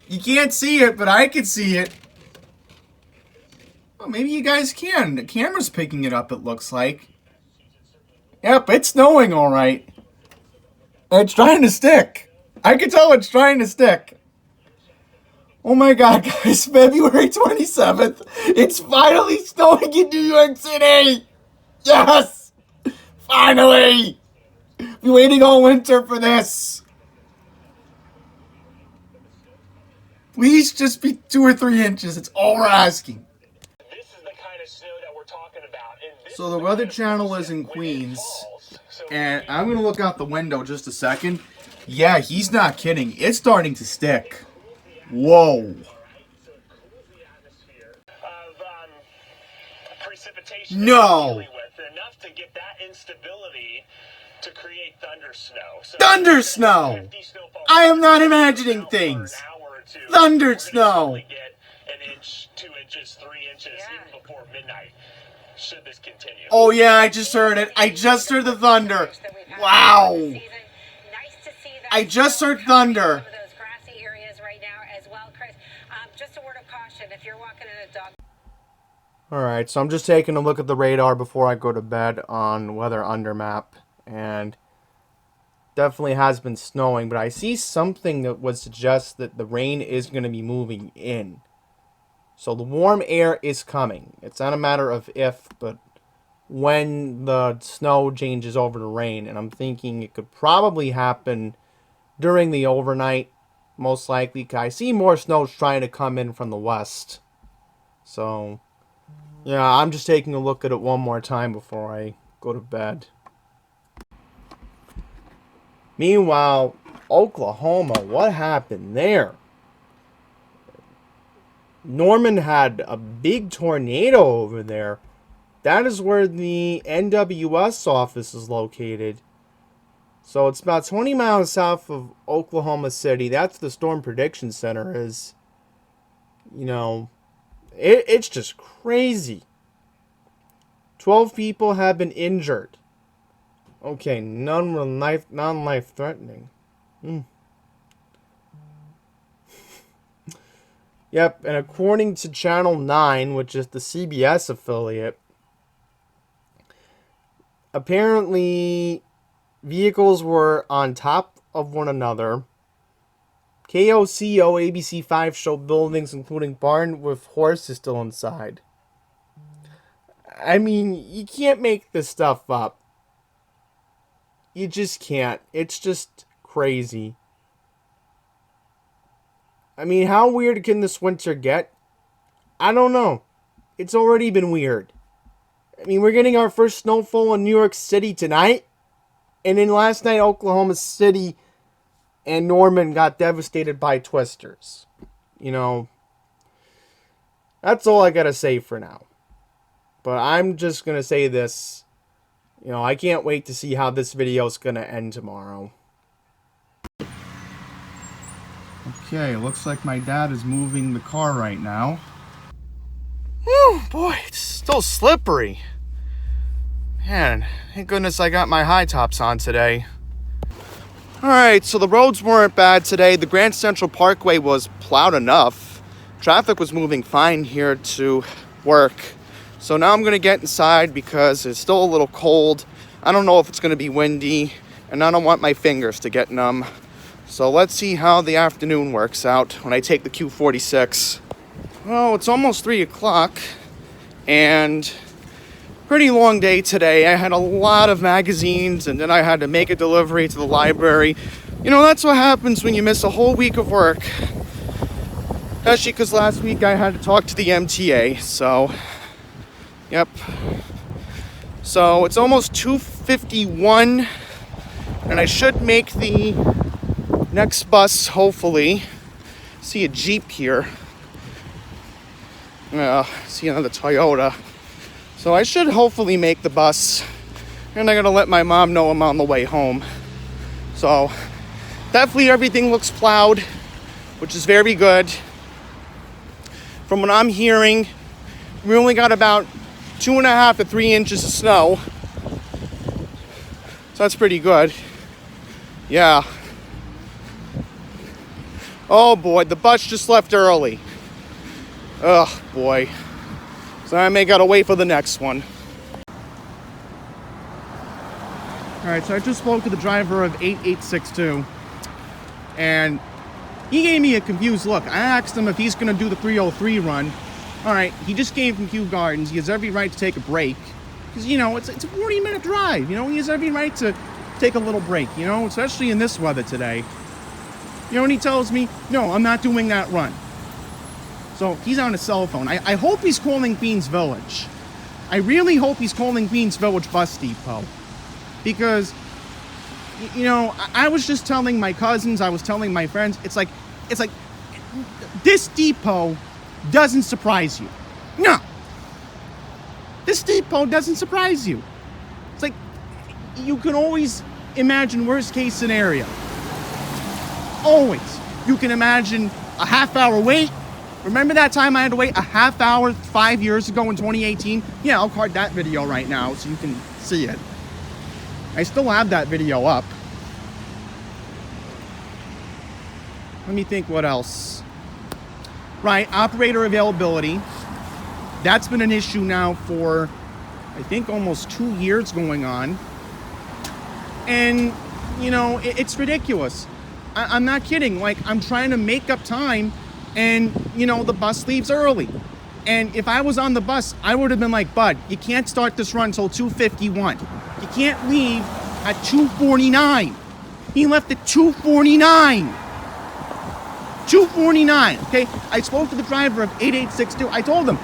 You can't see it, but I can see it. Well, maybe you guys can. The camera's picking it up, it looks like. Yep, it's snowing all right. It's trying to stick. I can tell it's trying to stick. Oh my god, guys, February 27th. It's finally snowing in New York City. Yes! Finally! Been waiting all winter for this. Please just be 2 or 3 inches. It's all we're asking. This is the kind of snow that we're talking about. So the Weather Channel is in Queens. And I'm going to look out the window just a second. Yeah, he's not kidding. It's starting to stick. Whoa. No. Enough to get that instability to create thunder snow. So Thunder snow. I am not imagining things. Thunder snow. Get an inch, 2 inches, 3 inches, even before midnight. Should this continue? Oh yeah, I just heard it. I just heard the thunder. Wow. I just heard thunder. Alright, so I'm just taking a look at the radar before I go to bed on Weather Under Map, and definitely has been snowing, but I see something that would suggest that the rain is going to be moving in. So the warm air is coming. It's not a matter of if, but when the snow changes over to rain, and I'm thinking it could probably happen during the overnight, most likely, 'cause I see more snow trying to come in from the west. So yeah, I'm just taking a look at it one more time before I go to bed. Meanwhile, Oklahoma, what happened there? Norman had a big tornado over there. That is where the NWS office is located. So it's about 20 miles south of Oklahoma City. That's the Storm Prediction Center is. You know, it's just crazy. 12 people have been injured. Okay, none were non-life threatening. Yep, and according to Channel 9, which is the CBS affiliate, apparently vehicles were on top of one another. KOCO ABC5 showed buildings including barn with horses still inside. I mean, you can't make this stuff up. You just can't. It's just crazy. I mean, how weird can this winter get? I don't know. It's already been weird. I mean, we're getting our first snowfall in New York City tonight. And then last night, Oklahoma City and Norman got devastated by twisters. You know, that's all I gotta say for now. But I'm just gonna say this. You know, I can't wait to see how this video is gonna end tomorrow. Okay, looks like my dad is moving the car right now. Whew, boy, it's still slippery. Man, thank goodness I got my high tops on today. Alright, so the roads weren't bad today. The Grand Central Parkway was plowed enough. Traffic was moving fine here to work. So now I'm going to get inside because it's still a little cold. I don't know if it's going to be windy, and I don't want my fingers to get numb. So let's see how the afternoon works out when I take the Q46. Well, it's almost 3 o'clock, and pretty long day today. I had a lot of magazines, and then I had to make a delivery to the library. You know, that's what happens when you miss a whole week of work. Especially because last week I had to talk to the MTA, so yep. So it's almost 2:51, and I should make the next bus, hopefully. See a Jeep here. See another Toyota. So I should hopefully make the bus. And I gotta let my mom know I'm on the way home. So definitely everything looks plowed, which is very good. From what I'm hearing, we only got about 2.5 to 3 inches of snow. So that's pretty good. Yeah. Oh boy, the bus just left early. Oh boy. So I may gotta wait for the next one. Alright, so I just spoke to the driver of 8862. And he gave me a confused look. I asked him if he's gonna do the 303 run. Alright, he just came from Kew Gardens. He has every right to take a break. Because, you know, it's a 40-minute drive. You know, he has every right to take a little break, you know, especially in this weather today. You know, and he tells me, no, I'm not doing that run. So he's on his cell phone. I hope he's calling Queens Village. I really hope he's calling Queens Village Bus Depot. Because, you know, I was just telling my cousins, I was telling my friends, it's like, this depot doesn't surprise you. No. This depot doesn't surprise you. It's like, you can always imagine worst case scenario. Always. You can imagine a half-hour wait. Remember that time I had to wait a half hour 5 years ago in 2018? Yeah, I'll card that video right now so you can see it. I still have that video up. Let me think what else. Right, operator availability. That's been an issue now for, I think, almost 2 years going on. And, you know, it's ridiculous. I'm not kidding. Like, I'm trying to make up time and, you know, the bus leaves early. And if I was on the bus, I would have been like, bud, you can't start this run until 2:51. You can't leave at 2:49. He left at 2:49. 2:49, okay? I spoke to the driver of 8862. I told him.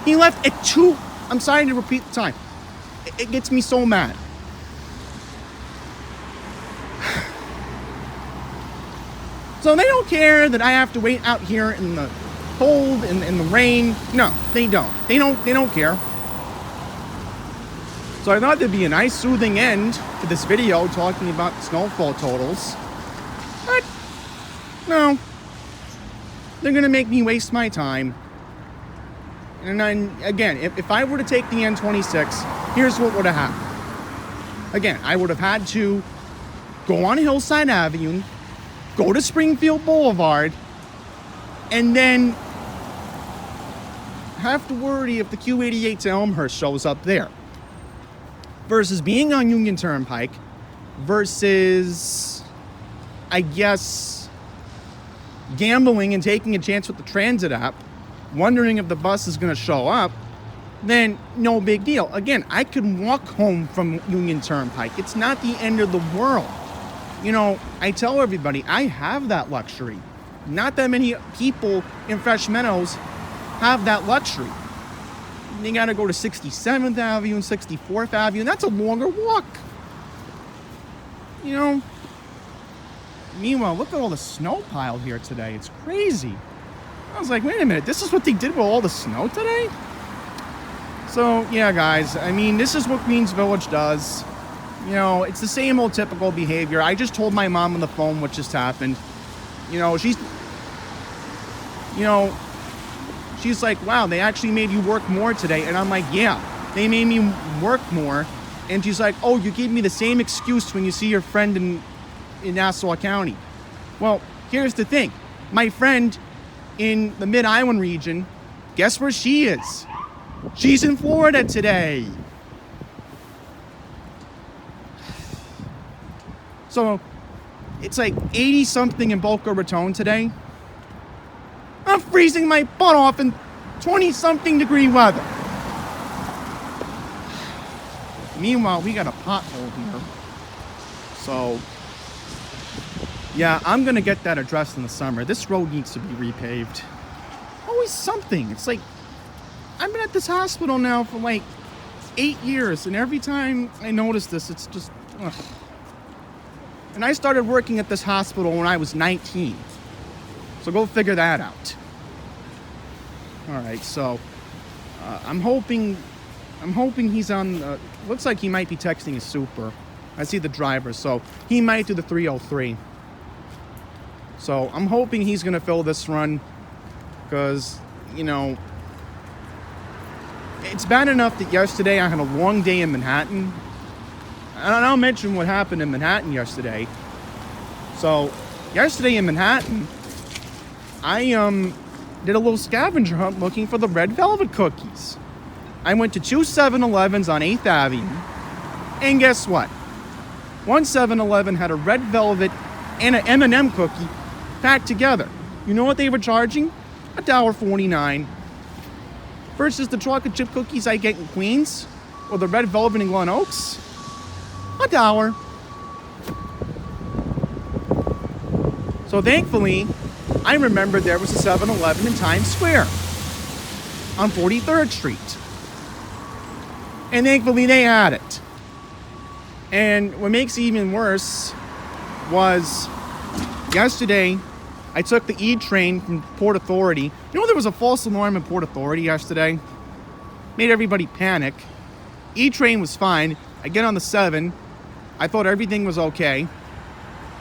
He left at 2. I'm sorry to repeat the time. It gets me so mad. So they don't care that I have to wait out here in the cold and in the rain. No, they don't. They don't care. So I thought there'd be a nice soothing end to this video talking about snowfall totals. But no. They're gonna make me waste my time. And then again, if I were to take the N26, here's what would have happened. Again, I would have had to go on Hillside Avenue, go to Springfield Boulevard, and then have to worry if the Q88 to Elmhurst shows up there. Versus being on Union Turnpike, versus, I guess, gambling and taking a chance with the transit app, wondering if the bus is going to show up, then no big deal. Again, I could walk home from Union Turnpike. It's not the end of the world. You know, I tell everybody, I have that luxury. Not that many people in Fresh Meadows have that luxury. They gotta go to 67th Avenue and 64th Avenue, and that's a longer walk. You know? Meanwhile, look at all the snow piled here today. It's crazy. I was like, wait a minute, this is what they did with all the snow today? So, yeah, guys, I mean, this is what Queens Village does. You know, it's the same old typical behavior. I just told my mom on the phone what just happened. You know, she's like, wow, they actually made you work more today. And I'm like, yeah, they made me work more. And she's like, oh, you gave me the same excuse when you see your friend in Nassau County. Well, here's the thing. My friend in the Mid-Island region, guess where she is? She's in Florida today. So, it's like 80-something in Boca Raton today. I'm freezing my butt off in 20-something degree weather. Meanwhile, we got a pothole here. So, yeah, I'm going to get that addressed in the summer. This road needs to be repaved. Always something. It's like, I've been at this hospital now for like 8 years, and every time I notice this, it's just, ugh. And I started working at this hospital when I was 19. So go figure that out. All right, so I'm hoping he's on. Looks like he might be texting his super. I see the driver, so he might do the 303. So I'm hoping he's going to fill this run because, you know, it's bad enough that yesterday I had a long day in Manhattan. And I'll mention what happened in Manhattan yesterday. So, yesterday in Manhattan, I did a little scavenger hunt looking for the red velvet cookies. I went to 2 7-Elevens on 8th Avenue, and guess what? One 7-Eleven had a red velvet and an M&M cookie packed together. You know what they were charging? $1.49. Versus the chocolate chip cookies I get in Queens, or the red velvet in Glen Oaks, $1. So thankfully, I remembered there was a 7-Eleven in Times Square on 43rd Street. And thankfully they had it. And what makes it even worse was yesterday I took the E train from Port Authority. You know, there was a false alarm in Port Authority yesterday. Made everybody panic. E train was fine. I get on the 7. I thought everything was okay.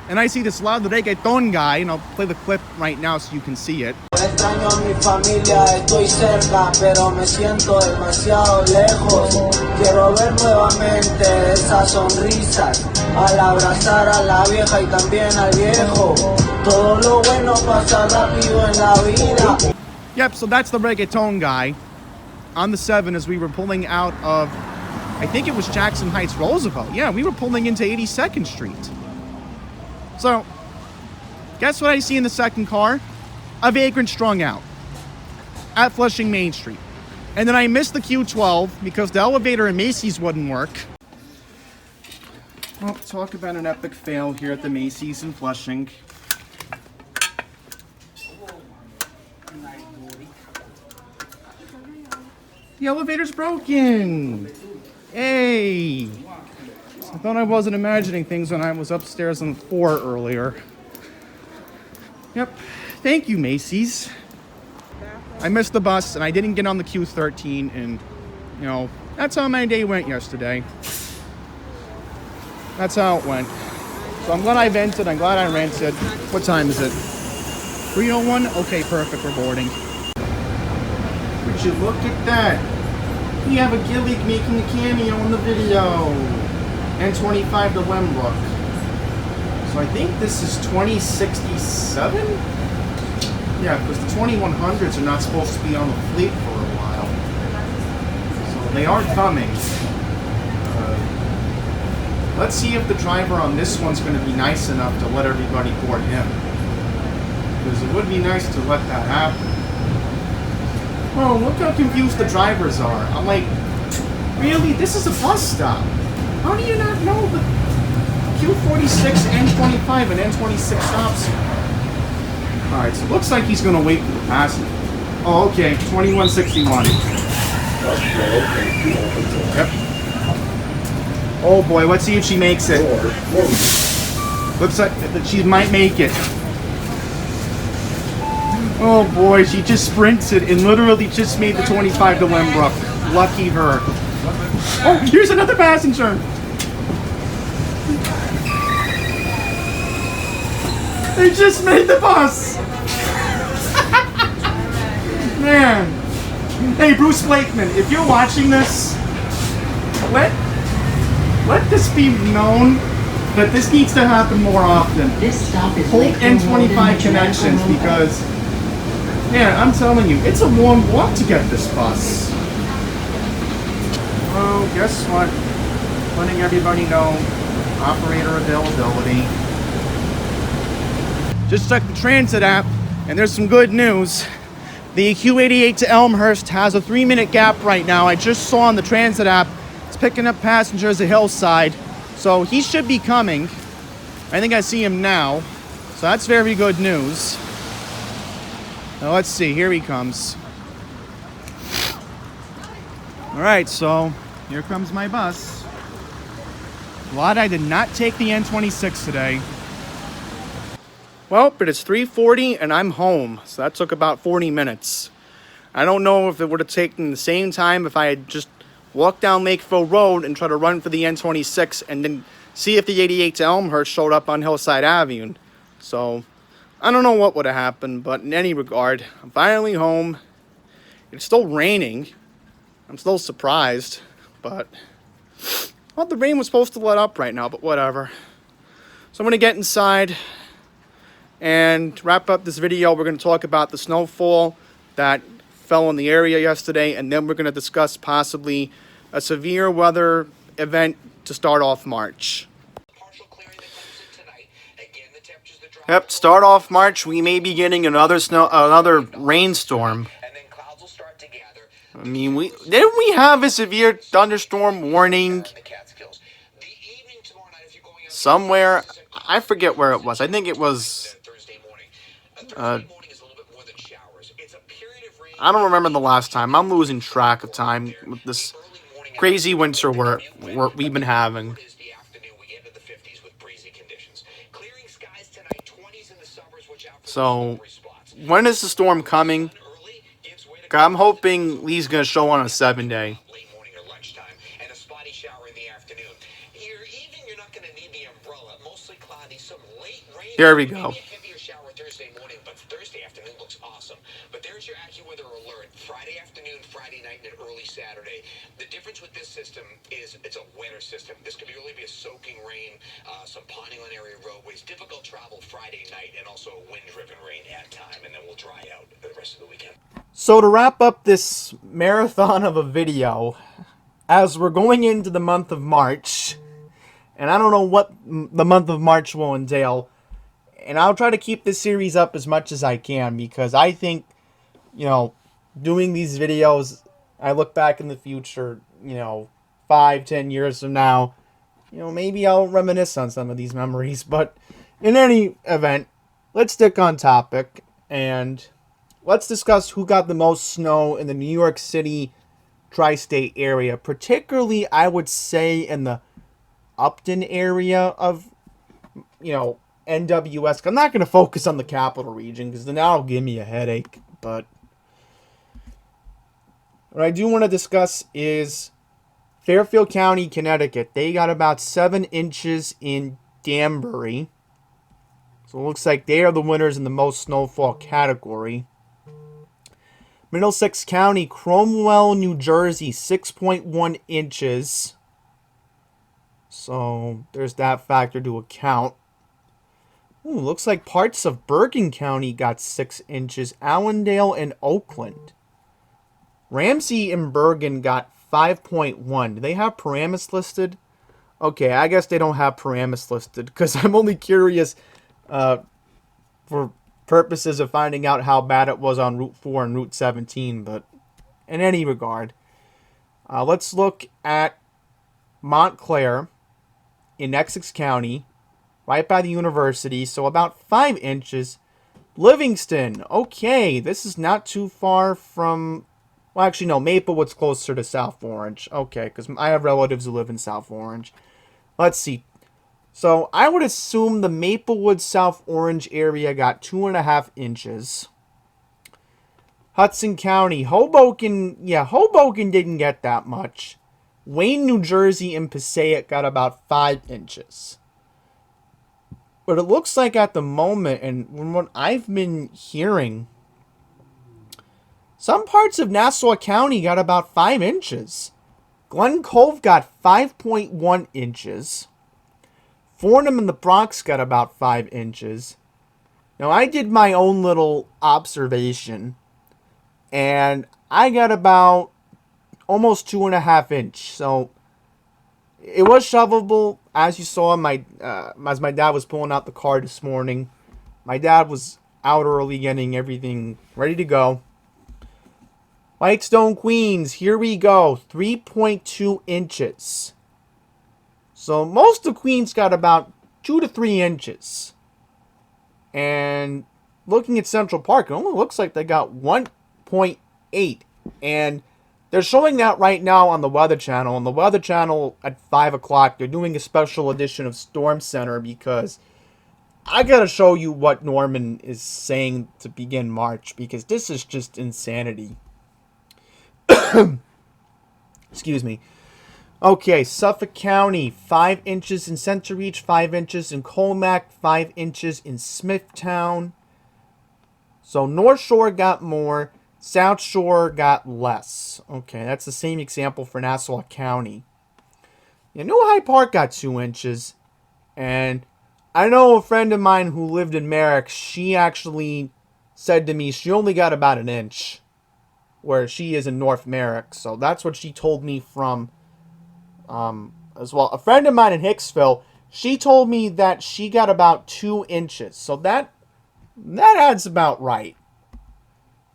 And I see this loud reggaeton guy, and I'll play the clip right now so you can see it. Extraño a mi familia, estoy cerca, pero me siento demasiado lejos. Quiero ver nuevamente esas sonrisas, al abrazar a la vieja y también al viejo. Todo lo bueno pasa rápido en la vida. Yep, so that's the reggaeton guy on the 7 as we were pulling out of, I think it was Jackson Heights Roosevelt. Yeah, we were pulling into 82nd Street. So, guess what I see in the second car? A vagrant strung out at Flushing Main Street. And then I missed the Q12 because the elevator in Macy's wouldn't work. Well, talk about an epic fail here at the Macy's in Flushing. The elevator's broken. Hey. I thought I wasn't imagining things when I was upstairs on the floor earlier. Yep. Thank you, Macy's. I missed the bus and I didn't get on the Q13, and, you know, that's how my day went yesterday. That's how it went. So I'm glad I vented. I'm glad I rented. What time is it? 3:01? Okay, perfect. We're boarding. Would you look at that? We have a Gillig making a cameo in the video. And 25 to Wembrook. So I think this is 2067? Yeah, because the 2100s are not supposed to be on the fleet for a while. So they are coming. Let's see if the driver on this one's going to be nice enough to let everybody board him. Because it would be nice to let that happen. Oh, look how confused the drivers are. I'm like, really? This is a bus stop. How do you not know the Q46, N25, and N26 stops? Alright, so it looks like he's going to wait for the passenger. Oh, okay, 2161. Yep. Oh boy, let's see if she makes it. Looks like that she might make it. Oh boy, she just sprinted and literally just made the 25 to Wembrook. Lucky her. Oh, here's another passenger. They just made the bus. Man. Hey, Bruce Blakeman, if you're watching this, let this be known that this needs to happen more often. This stop is Hold N25 connections because, man, I'm telling you, it's a long walk to get this bus. Oh, guess what? Letting everybody know, operator availability. Just check the transit app, and there's some good news. The Q88 to Elmhurst has a 3-minute gap right now. I just saw on the transit app, it's picking up passengers at Hillside. So he should be coming. I think I see him now. So that's very good news. Now let's see, here he comes. All right, so here comes my bus. Glad I did not take the N26 today. Well, but it's 3:40 and I'm home, so that took about 40 minutes. I don't know if it would have taken the same time if I had just walk down Lakeville Road and try to run for the N26 and then see if the 88 to Elmhurst showed up on Hillside Avenue. So, I don't know what would have happened, but in any regard, I'm finally home. It's still raining. I'm still surprised, but... Well, the rain was supposed to let up right now, but whatever. So I'm going to get inside and wrap up this video. We're going to talk about the snowfall that fell in the area yesterday, and then we're going to discuss possibly a severe weather event to start off March. Yep, start off March, we may be getting another rainstorm. I mean, didn't we have a severe thunderstorm warning somewhere? I forget where it was. I think it was, I don't remember the last time. I'm losing track of time with this crazy winter we've been having. So, when is the storm coming? I'm hoping Lee's going to show on a 7-day. Here we go. Your AccuWeather alert Friday afternoon, Friday night, and early Saturday. The difference with this system is it's a winter system. This could really be a soaking rain, some ponding on area roadways, difficult travel Friday night, and also a wind-driven rain at time, and then we'll dry out the rest of the weekend. So to wrap up this marathon of a video, as we're going into the month of March, and I don't know what the month of March will entail, and I'll try to keep this series up as much as I can, because I think, you know, doing these videos, I look back in the future, 5-10 years from now, maybe I'll reminisce on some of these memories. But in any event, let's stick on topic and let's discuss who got the most snow in the New York City tri-state area, particularly I would say in the Upton area of, NWS. I'm not going to focus on the capital region because then that'll give me a headache, but what I do want to discuss is Fairfield County, Connecticut. They got about 7 inches in Danbury. So it looks like they are the winners in the most snowfall category. Middlesex County, Cromwell, New Jersey, 6.1 inches. So there's that factor to account. Ooh, looks like parts of Bergen County got 6 inches. Allendale and Oakland. Ramsey and Bergen got 5.1. Do they have Paramus listed? Okay, I guess they don't have Paramus listed because I'm only curious for purposes of finding out how bad it was on Route 4 and Route 17. But in any regard, let's look at Montclair in Essex County, right by the university, so about 5 inches. Livingston, okay, this is not too far from... Well, actually, no, Maplewood's closer to South Orange. Okay, because I have relatives who live in South Orange. Let's see. So, I would assume the Maplewood, South Orange area got 2.5 inches. Hudson County, Hoboken, yeah, Hoboken didn't get that much. Wayne, New Jersey, and Passaic got about 5 inches. But it looks like at the moment, and from what I've been hearing, some parts of Nassau County got about 5 inches. Glen Cove got 5.1 inches. Fornham and the Bronx got about 5 inches. Now, I did my own little observation, and I got about almost 2.5 inches. So, it was shovelable, as you saw, as my dad was pulling out the car this morning. My dad was out early getting everything ready to go. Whitestone, Queens, here we go, 3.2 inches. So most of Queens got about 2 to 3 inches. And looking at Central Park, it only looks like they got 1.8. And they're showing that right now on the Weather Channel. On the Weather Channel at 5 o'clock, they're doing a special edition of Storm Center because I gotta show you what Norman is saying to begin March, because this is just insanity. Excuse me. Okay, Suffolk County, 5 inches in Center Reach, 5 inches in Colmac, 5 inches in Smithtown. So North Shore got more, South Shore got less. Okay, that's the same example for Nassau County. Yeah, New Hyde Park got 2 inches. And I know a friend of mine who lived in Merrick, she actually said to me she only got about an inch where she is in North Merrick. So that's what she told me from as well. A friend of mine in Hicksville, she told me that she got about 2 inches. So that adds about right.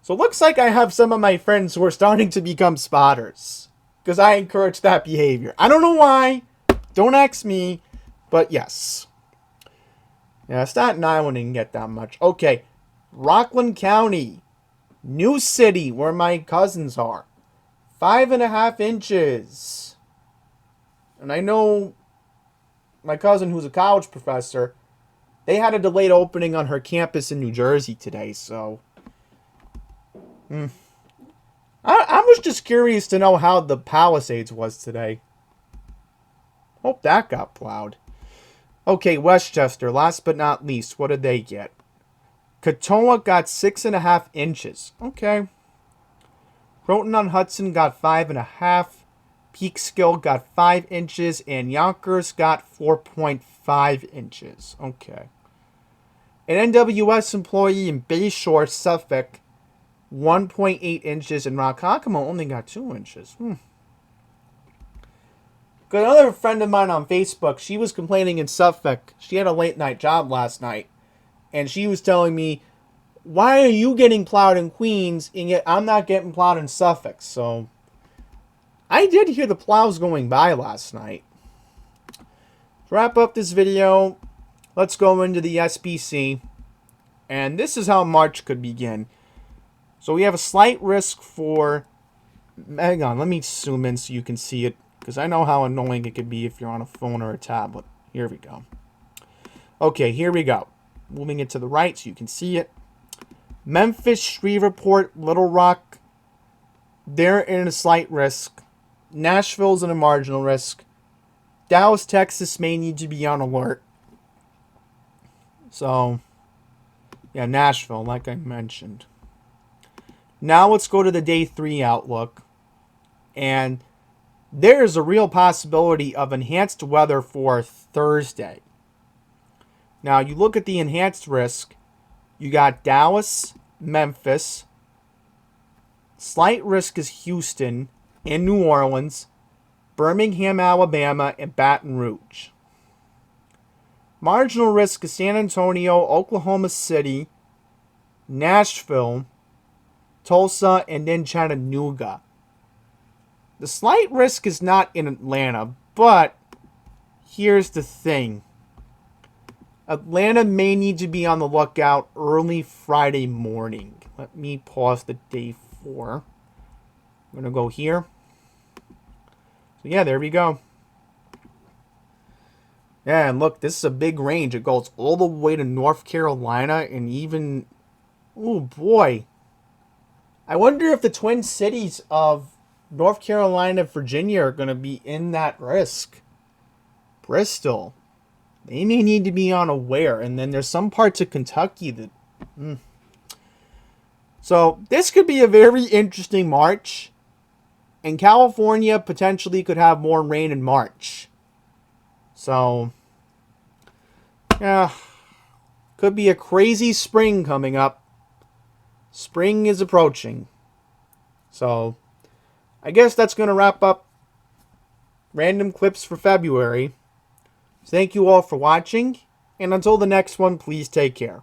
So it looks like I have some of my friends who are starting to become spotters, because I encourage that behavior. I don't know why. Don't ask me. But yes. Yeah, Staten Island didn't get that much. Okay. Rockland County. New City, where my cousins are. 5.5 inches. And I know my cousin, who's a college professor, they had a delayed opening on her campus in New Jersey today, so I was just curious to know how the Palisades was today. Hope that got plowed. Okay, Westchester, last but not least, what did they get? Katoa got 6.5 inches. Okay. Croton-on-Hudson got 5.5. Peekskill got 5 inches, and Yonkers got 4.5 inches. Okay. An NWS employee in Bayshore, Suffolk, 1.8 inches, and Ronkonkoma only got 2 inches. Got another friend of mine on Facebook, she was complaining in Suffolk. She had a late night job last night, and she was telling me, why are you getting plowed in Queens, and yet I'm not getting plowed in Suffolk? So I did hear the plows going by last night. To wrap up this video, let's go into the SPC. And this is how March could begin. So we have a slight risk for... Hang on, let me zoom in so you can see it, because I know how annoying it could be if you're on a phone or a tablet. Here we go. Okay, here we go. Moving it to the right so you can see it. Memphis, Shreveport, Little Rock, they're in a slight risk. Nashville's in a marginal risk. Dallas, Texas may need to be on alert. So, yeah, Nashville, like I mentioned. Now let's go to the day 3 outlook. And there is a real possibility of enhanced weather for Thursday. Now, you look at the enhanced risk. You got Dallas, Memphis. Slight risk is Houston and New Orleans, Birmingham, Alabama, and Baton Rouge. Marginal risk is San Antonio, Oklahoma City, Nashville, Tulsa, and then Chattanooga. The slight risk is not in Atlanta, but here's the thing. Atlanta may need to be on the lookout early Friday morning. Let me pause the day 4. I'm going to go here. So yeah, there we go. Yeah, and look, this is a big range. It goes all the way to North Carolina and even... Oh boy. I wonder if the Twin Cities of North Carolina and Virginia are going to be in that risk. Bristol. They may need to be unaware. And then there's some parts of Kentucky that... So, this could be a very interesting March. And California potentially could have more rain in March. So, yeah. Could be a crazy spring coming up. Spring is approaching. So, I guess that's going to wrap up Random Clips for February. Thank you all for watching. And until the next one, please take care.